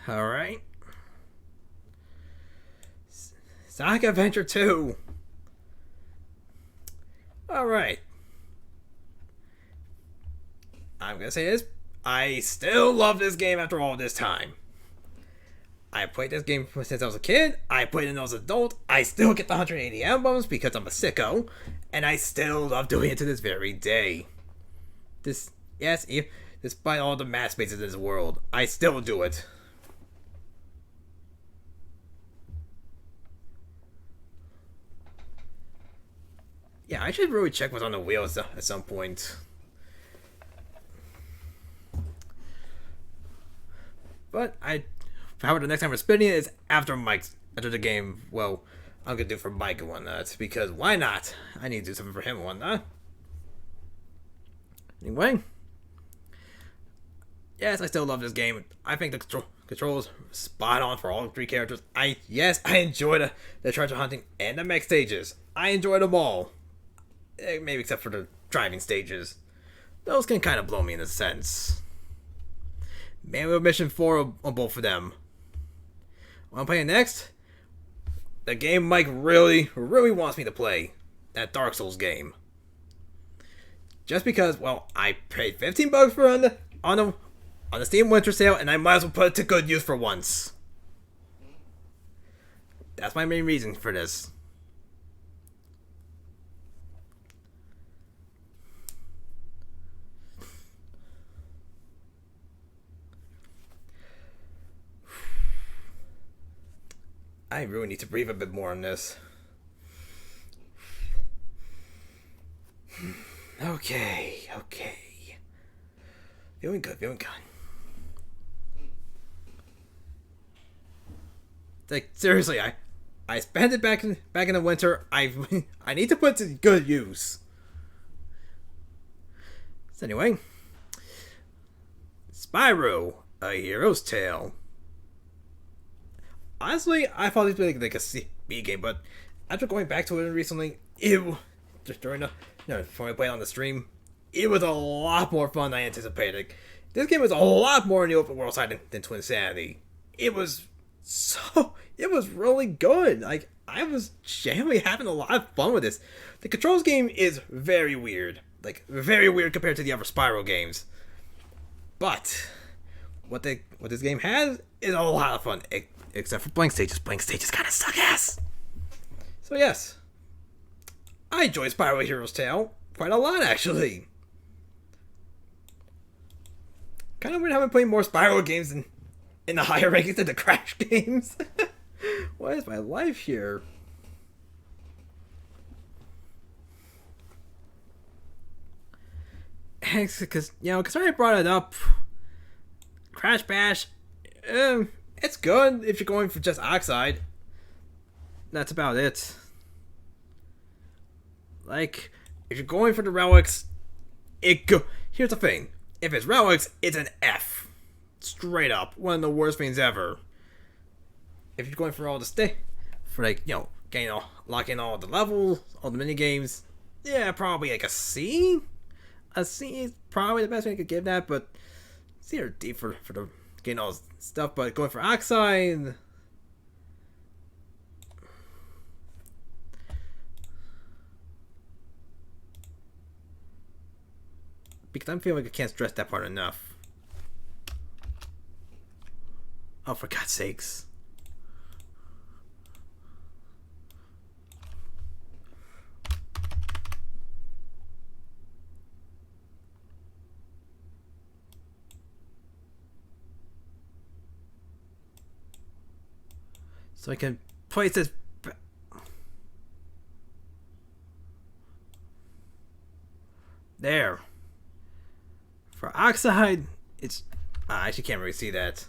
All right. Sonic Adventure 2. Alright. I'm gonna say this. I still love this game after all this time. I played this game since I was a kid. I played it as an adult. I still get the 180 albums because I'm a sicko, and I still love doing it to this very day. Despite all the math spaces in this world, I still do it. Yeah, I should really check what's on the wheels at some point. But however, the next time we're spinning it is after the game. Well, I'm gonna do it for Mike and whatnot because why not? I need to do something for him and whatnot. Anyway, yes, I still love this game. I think the controls spot on for all three characters. I enjoy the treasure hunting and the mech stages. I enjoy them all, maybe except for the driving stages. Those can kind of blow me in a sense. Manual Mission 4 on both of them. What I'm playing next? The game Mike really wants me to play. That Dark Souls game. Just because, well, I paid $15 for on the Steam Winter Sale, and I might as well put it to good use for once. That's my main reason for this. I really need to breathe a bit more on this. Okay. Feeling good. Like, seriously, I spent it back in the winter. I need to put it to good use. So anyway, Spyro, A Hero's Tale. Honestly, I thought it was like a CB game, but after going back to it recently, just during before I played on the stream, it was a lot more fun than I anticipated. This game was a lot more in the open world side than Twinsanity. It was really good. Like, I was genuinely having a lot of fun with this. The controls game is very weird. Like, very weird compared to the other Spyro games. But what this game has is a lot of fun. Except for blank stages. Blank stages kind of suck ass. So yes, I enjoy Spyro Hero's Tale quite a lot, actually. Kind of weird having played more Spyro games in the higher rankings than the Crash games. What is my life here? Because I already brought it up. Crash Bash. It's good if you're going for just Oxide. That's about it. Like, if you're going for the relics, here's the thing. If it's relics, it's an F. Straight up. One of the worst things ever. If you're going for all the locking all the levels, all the mini games, yeah, probably like a C. A C is probably the best thing I could give that, but C or D for the getting all this stuff. But going for Oxide, because I'm feeling like I can't stress that part enough. Oh, for God's sakes. So I can place this. There. For Oxide, it's. I actually can't really see that.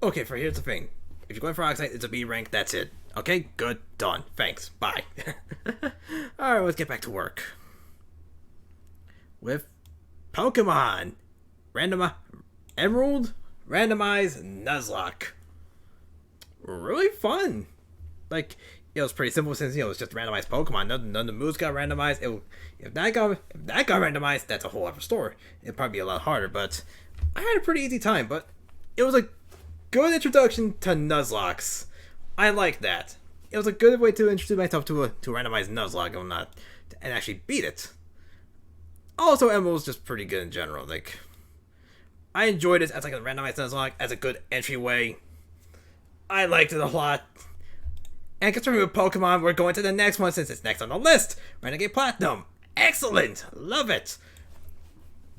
Okay, here's the thing. If you're going for Oxide, it's a B rank, that's it. Okay, good, done. Thanks, bye. Alright, let's get back to work. With Pokemon Emerald Randomized Nuzlocke. Really fun. Like, it was pretty simple since it's just randomized Pokemon. None of the moves got randomized. If that got randomized, that's a whole other story. It'd probably be a lot harder, but I had a pretty easy time. But it was a good introduction to Nuzlocks. I like that. It was a good way to introduce myself to a randomized Nuzlocke and actually beat it. Also, Emerald's just pretty good in general. Like, I enjoyed it as like a randomized Nuzlocke as a good entryway. I liked it a lot. And considering with Pokemon, we're going to the next one since it's next on the list. Renegade Platinum. Excellent. Love it.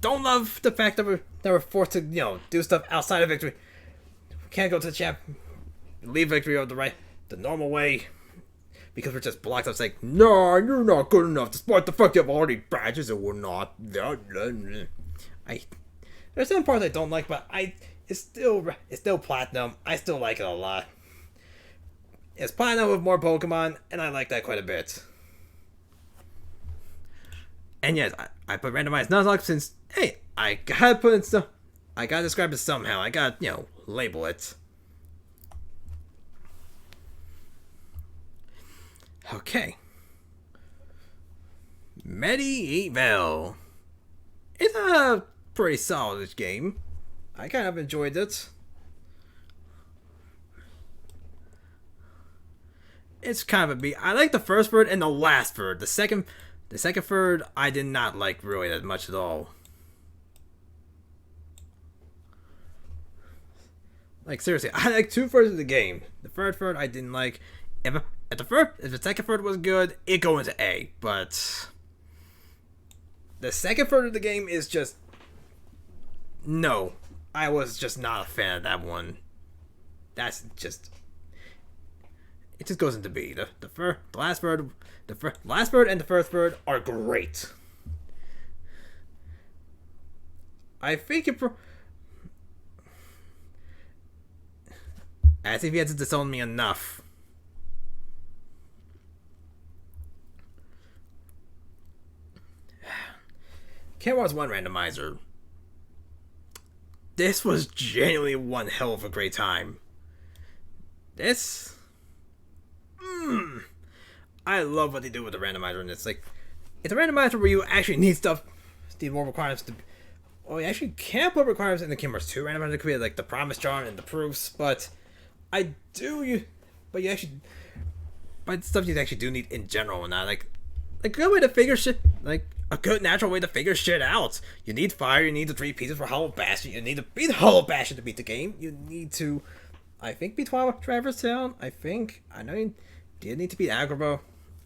Don't love the fact that we're forced to, do stuff outside of victory. We can't go to the champ. Leave victory the normal way. Because we're just blocked up saying, no, you're not good enough, despite the fact you have already badges and we're not. There's some parts I don't like, but it's still Platinum. I still like it a lot. It's Platinum with more Pokemon, and I like that quite a bit. And yes, I put randomized Nuzlocke since, hey, I gotta put in stuff. I gotta describe it somehow. I gotta, label it. Okay. Medieval. It's a pretty solid game. I kind of enjoyed it. It's kind of a beat. I like the first bird and the last bird. The second bird I did not like really that much at all. Like seriously, I like 2 thirds of the game. The third bird I didn't like. If the second third was good, it go into A. But the second third of the game is just no. I was just not a fan of that one. That's just. It just goes into B. The last bird and the first bird are great. I think as if he had to disown me enough. Camp Wars 1 randomizer. This was genuinely one hell of a great time. This. I love what they do with the randomizer, and it's a randomizer where you actually need more requirements to. Well, you actually can't put requirements in the Camp Wars 2 randomizer. It could be like the promise charm and the proofs, but stuff you actually do need in general, and not like a good way to figure shit, like a good natural way to figure shit out. You need fire, you need the 3 pieces for Hollow Bastion, you need to beat Hollow Bastion to beat the game, you need to, I think, beat Traverse Town, I know you did need to beat Agrabah,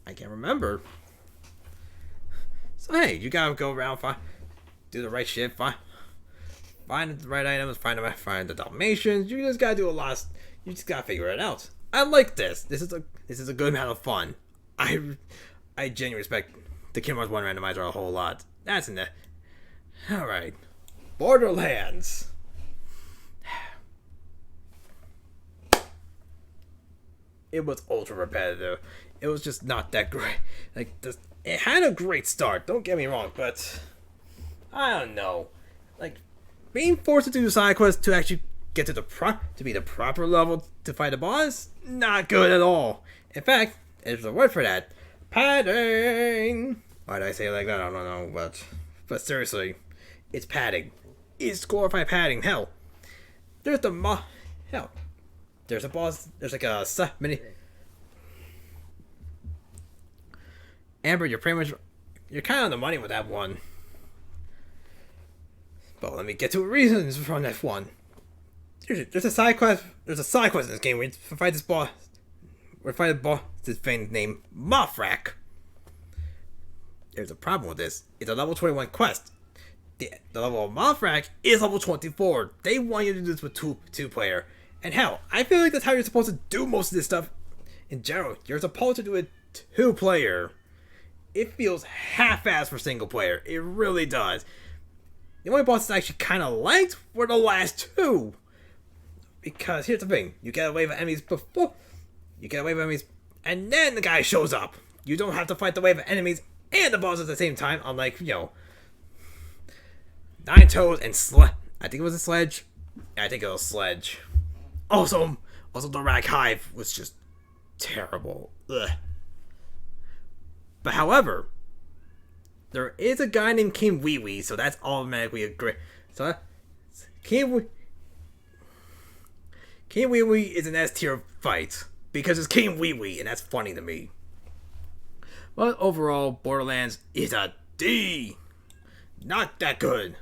I can't remember. So hey, you gotta go around, do the right shit, find the right items, find the Dalmatians, you just gotta do a lot, you just gotta figure it out. I like this. This is a good amount of fun. I genuinely respect the Camp Wars 1 randomizer a whole lot. That's in there. Alright. Borderlands. It was ultra repetitive. It was just not that great. It had a great start, don't get me wrong, but I don't know. Being forced to do side quests to actually get to be the proper level to fight a boss, not good at all. In fact, there's a word for that. Padding. Why did I say it like that? I don't know, but seriously, it's padding. It's glorified padding. Hell, there's there's a boss. There's like a mini. Amber, you're kind of on the money with that one. But let me get to reasons from that one. There's a side quest. There's a side quest in this game. We fight this boss. We're fighting a boss. This thing named Mothrak. There's a problem with this. It's a level 21 quest. The level of Mothrak is level 24. They want you to do this with two player. And hell, I feel like that's how you're supposed to do most of this stuff. In general, you're supposed to do it 2 player. It feels half-assed for single player. It really does. The only bosses I actually kind of liked were the last 2. Because here's the thing. You get a wave of enemies before. You get a wave of enemies. And then the guy shows up. You don't have to fight the wave of enemies and the boss at the same time. Unlike, Nine Toes and I think it was a Sledge. I think it was Sledge. Also the Rag Hive was just terrible. Ugh. But however, there is a guy named King Wee Wee, so that's automatically a great. So King Wee Wee is an S tier fight because it's King Wee Wee, and that's funny to me. But overall, Borderlands is a D. Not that good.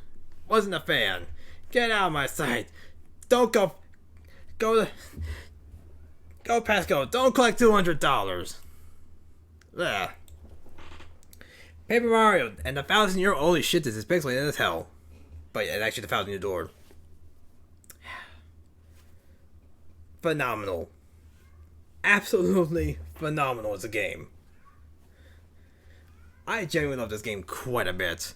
Wasn't a fan. Get out of my sight. Don't go Go, Pascal. Don't collect $200. Ugh. Paper Mario and the 1,000-year. Holy shit, this is pixelated as hell. But yeah, actually, the 1,000-year door. Phenomenal. Absolutely phenomenal as a game. I genuinely love this game quite a bit.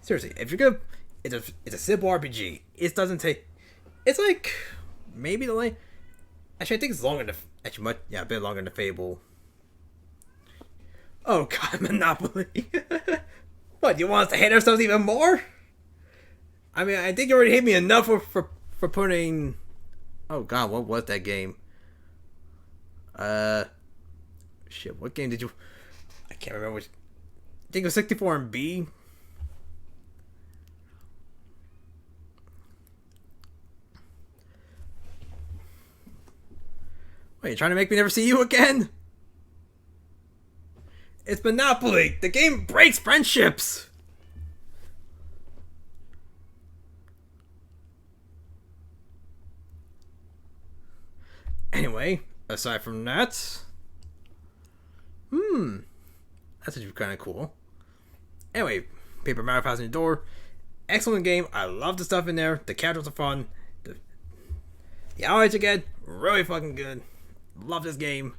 Seriously, if you're gonna, it's a simple RPG. It doesn't take. It's like maybe the length. Actually, I think it's longer than a bit longer than Fable. Oh God, Monopoly! What, you want us to hate ourselves even more? I mean, I think you already hate me enough for putting. Oh God, what was that game? Shit, what game did you? I can't remember which. I think it was 64 and B. Wait, you trying to make me never see you again? It's Monopoly! The game breaks friendships! Anyway, aside from that... That's actually kind of cool. Anyway, Paper Mario 1,000-Year Door. Excellent game. I love the stuff in there. The characters are fun. The allies again, really fucking good. Love this game.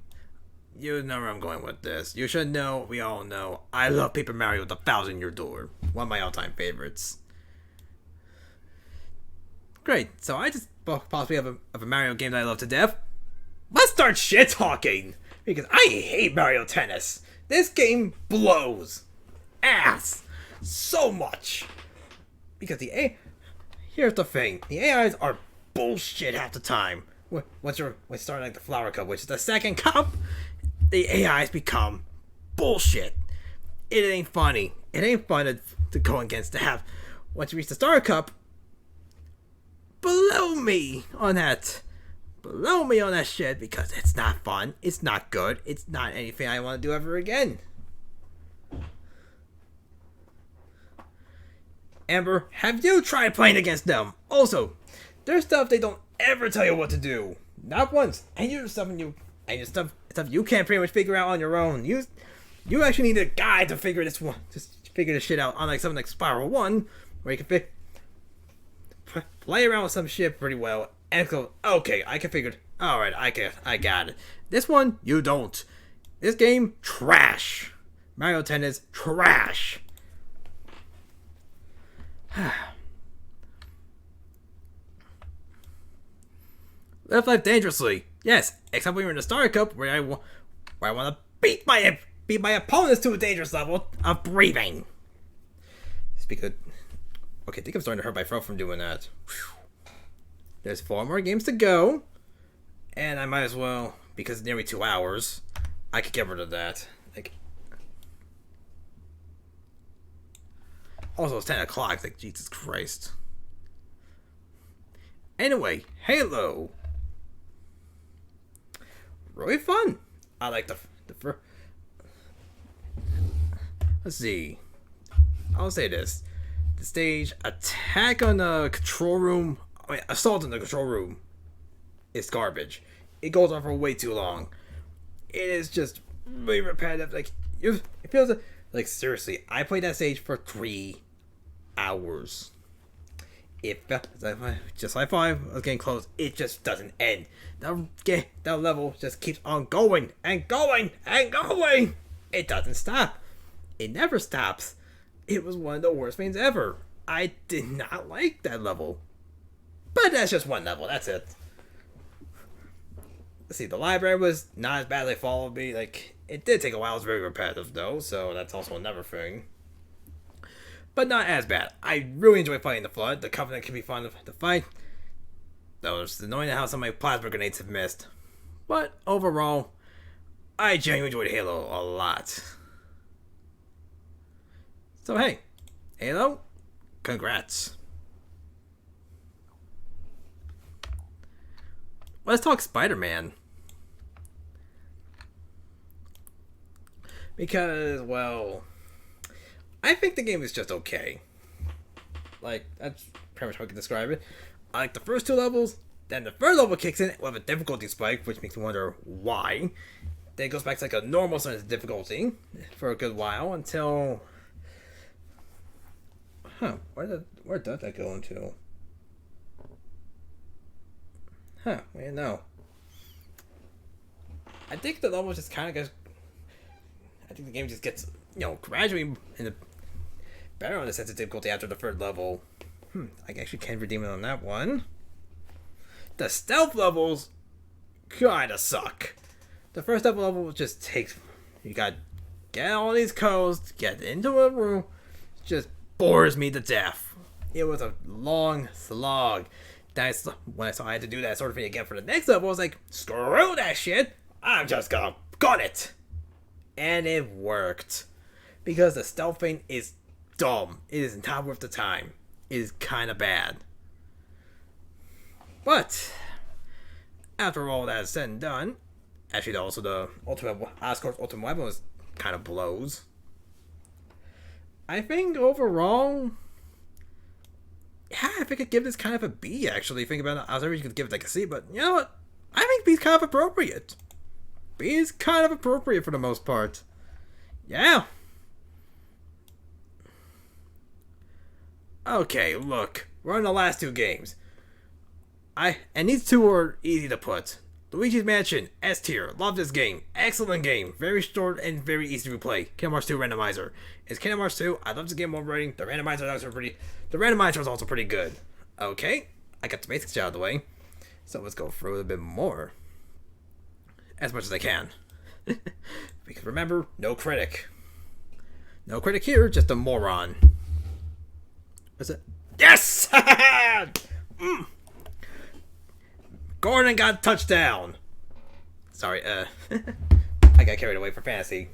You know where I'm going with this. You should know, we all know, I love Paper Mario the 1,000-Year Door. One of my all-time favorites. Great, so I just possibly have a Mario game that I love to death. Let's start shit-talking! Because I hate Mario Tennis. This game blows ass so much. Because here's the thing. The AIs are bullshit half the time. We're starting like the Flower Cup, which is the second cup. The AIs become bullshit. It ain't funny. It ain't fun to go against to have. Once you reach the Star Cup, below me on that shit because it's not fun. It's not good. It's not anything I want to do ever again. Amber, have you tried playing against them? Also, there's stuff they don't ever tell you what to do. Not once. And you stuff you can't pretty much figure out on your own. You actually need a guide to figure this shit out. Unlike something like Spiral 1, where you can play around with some shit pretty well and go, okay, I can figure it. Alright, I got it. This one, you don't. This game, trash. Mario Tennis, trash. Live life dangerously. Yes, except when you're in the Star Cup, where I want to beat my opponents to a dangerous level of breathing. Okay, I think I'm starting to hurt my throat from doing that. Whew. There's 4 more games to go, and I might as well, because it's nearly 2 hours, I could get rid of that. Also, it's 10 o'clock. Like, Jesus Christ. Anyway, Halo. Really fun. I like the let's see. I'll say this. The stage attack on the control room. Assault in the control room is garbage. It goes on for way too long. It is just really repetitive. It feels like seriously. I played that stage for 3 hours. Just like 5, I was getting close. It just doesn't end. That level just keeps on going and going and going. It doesn't stop. It never stops. It was one of the worst things ever. I did not like that level. But that's just one level. That's it. Let's see. The library was not as badly followed me. It did take a while. It was very repetitive though, so that's also another thing. But not as bad. I really enjoy fighting the Flood. The Covenant can be fun to fight. Though it's annoying how some of my plasma grenades have missed. But overall, I genuinely enjoyed Halo a lot. So hey, Halo, congrats. Let's talk Spider-Man. Because, well, I think the game is just okay. That's pretty much how I can describe it. I like the first 2 levels. Then the third level kicks in with a difficulty spike, which makes me wonder why. Then it goes back to like a normal sense of difficulty for a good while until... where does that go into? Wait, no. I think the level just kind of goes... I think the game just gets, gradually better on the sense of difficulty after the third level. I actually can redeem it on that one. The stealth levels kinda suck. The first level just takes... You gotta get all these codes, get into a room, just bores me to death. It was a long slog. When I saw I had to do that sort of thing again for the next level, I was like, screw that shit! I'm just gonna gun it! And it worked. Because the stealth thing is dumb. It is not worth the time. It is kinda bad. But, after all that is said and done, actually also the Oscorp's Ultimate Weapon was kind of blows. I think overall, I think I'd give this kind of a B actually. Think about it, I was already going to give it like a C, but you know what? I think B is kind of appropriate. B is kind of appropriate for the most part. Yeah. Okay, look. We're on the last two games. And these two are easy to put. Luigi's Mansion, S tier. Love this game. Excellent game. Very short and very easy to play. Kingdom Hearts 2 randomizer. It's Kingdom Hearts 2. I love the game rating. The randomizer is also pretty good. Okay, I got the basics out of the way. So let's go through it a bit more. As much as I can. Because remember, no critic. No critic here, just a moron. What's it? Yes! Gordon got a touchdown. Sorry, I got carried away for fantasy.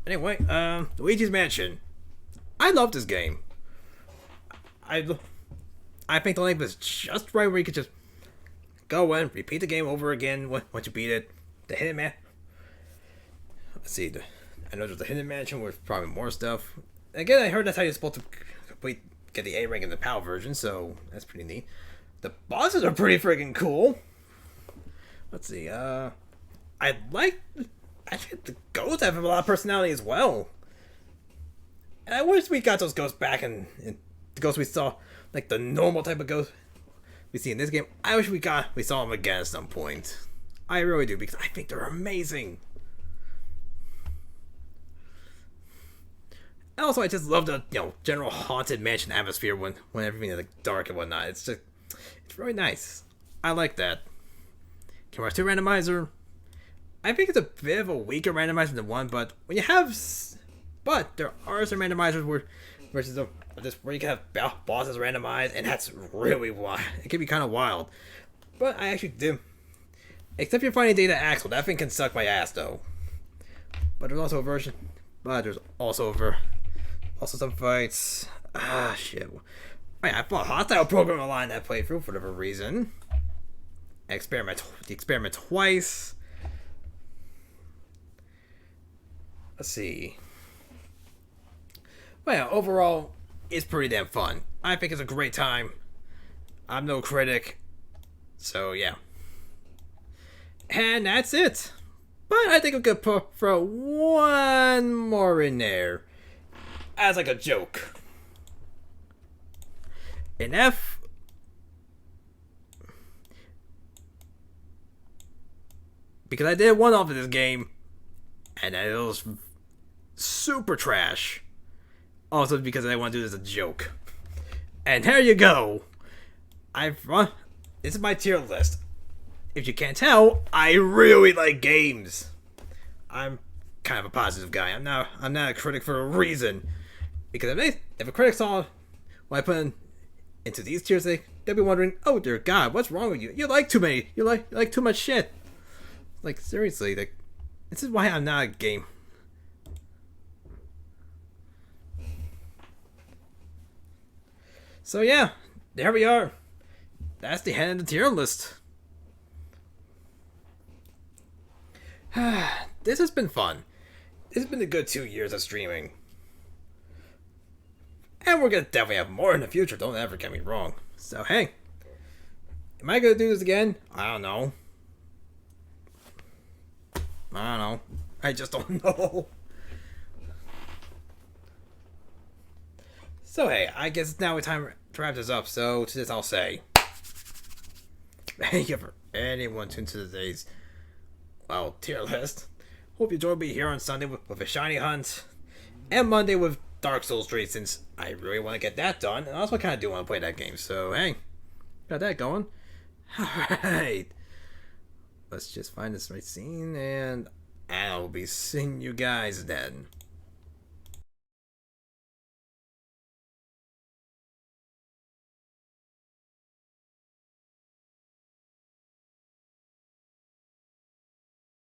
Anyway, Luigi's Mansion. I love this game. I think the length is just right where you could just go in, repeat the game over again once you beat it. The Hidden Man. Let's see. I know there's the Hidden Mansion with probably more stuff. Again, I heard that's how you're supposed to get the A rank in the PAL version, so that's pretty neat. The bosses are pretty freaking cool. Let's see. I like. Actually, the ghosts have a lot of personality as well. And I wish we got those ghosts back in the ghosts we saw, like the normal type of ghost we see in this game. I wish we saw them again at some point. I really do, because I think they're amazing. And also, I just love the general haunted mansion atmosphere when everything is like dark and whatnot. It's really nice. I like that. Kingdom Hearts 2 randomizer. I think it's a bit of a weaker randomizer than one, but when you have, but there are some randomizers where you can have bosses randomized, and that's really wild. It can be kind of wild. But I actually do. Except you're finding Data Axel, that thing can suck my ass though. But there's also a version. But there's also some fights. Shit. I fought Hostile Program Line that playthrough for whatever reason. The experiment twice. Let's see. Well, yeah, overall, it's pretty damn fun. I think it's a great time. I'm no critic. So, yeah. And that's it. But I think we could throw one more in there. As like a joke. An F. Because I did one off of this game. And it was super trash. Also because I want to do this as a joke. And there you go. This is my tier list. If you can't tell, I really like games. I'm kind of a positive guy. I'm not a critic for a reason. Because if a critic saw what I put into these tiers, they'll be wondering, oh dear God, what's wrong with you? You like too much shit. Like seriously, this is why I'm not a game. So yeah, there we are. That's the end of the tier list. This has been fun. This has been a good 2 years of streaming. And we're gonna definitely have more in the future, don't ever get me wrong. So hey, am I gonna do this again? I don't know. I just don't know. So hey, I guess it's now time to wrap this up. So to this I'll say, thank you for anyone tuned to today's tier list. Hope you enjoyed me here on Sunday with a shiny hunt, and Monday with Dark Souls 3, since I really want to get that done, and I also kind of do want to play that game. So hey, got that going. All right, let's just find this right scene, and I'll be seeing you guys then.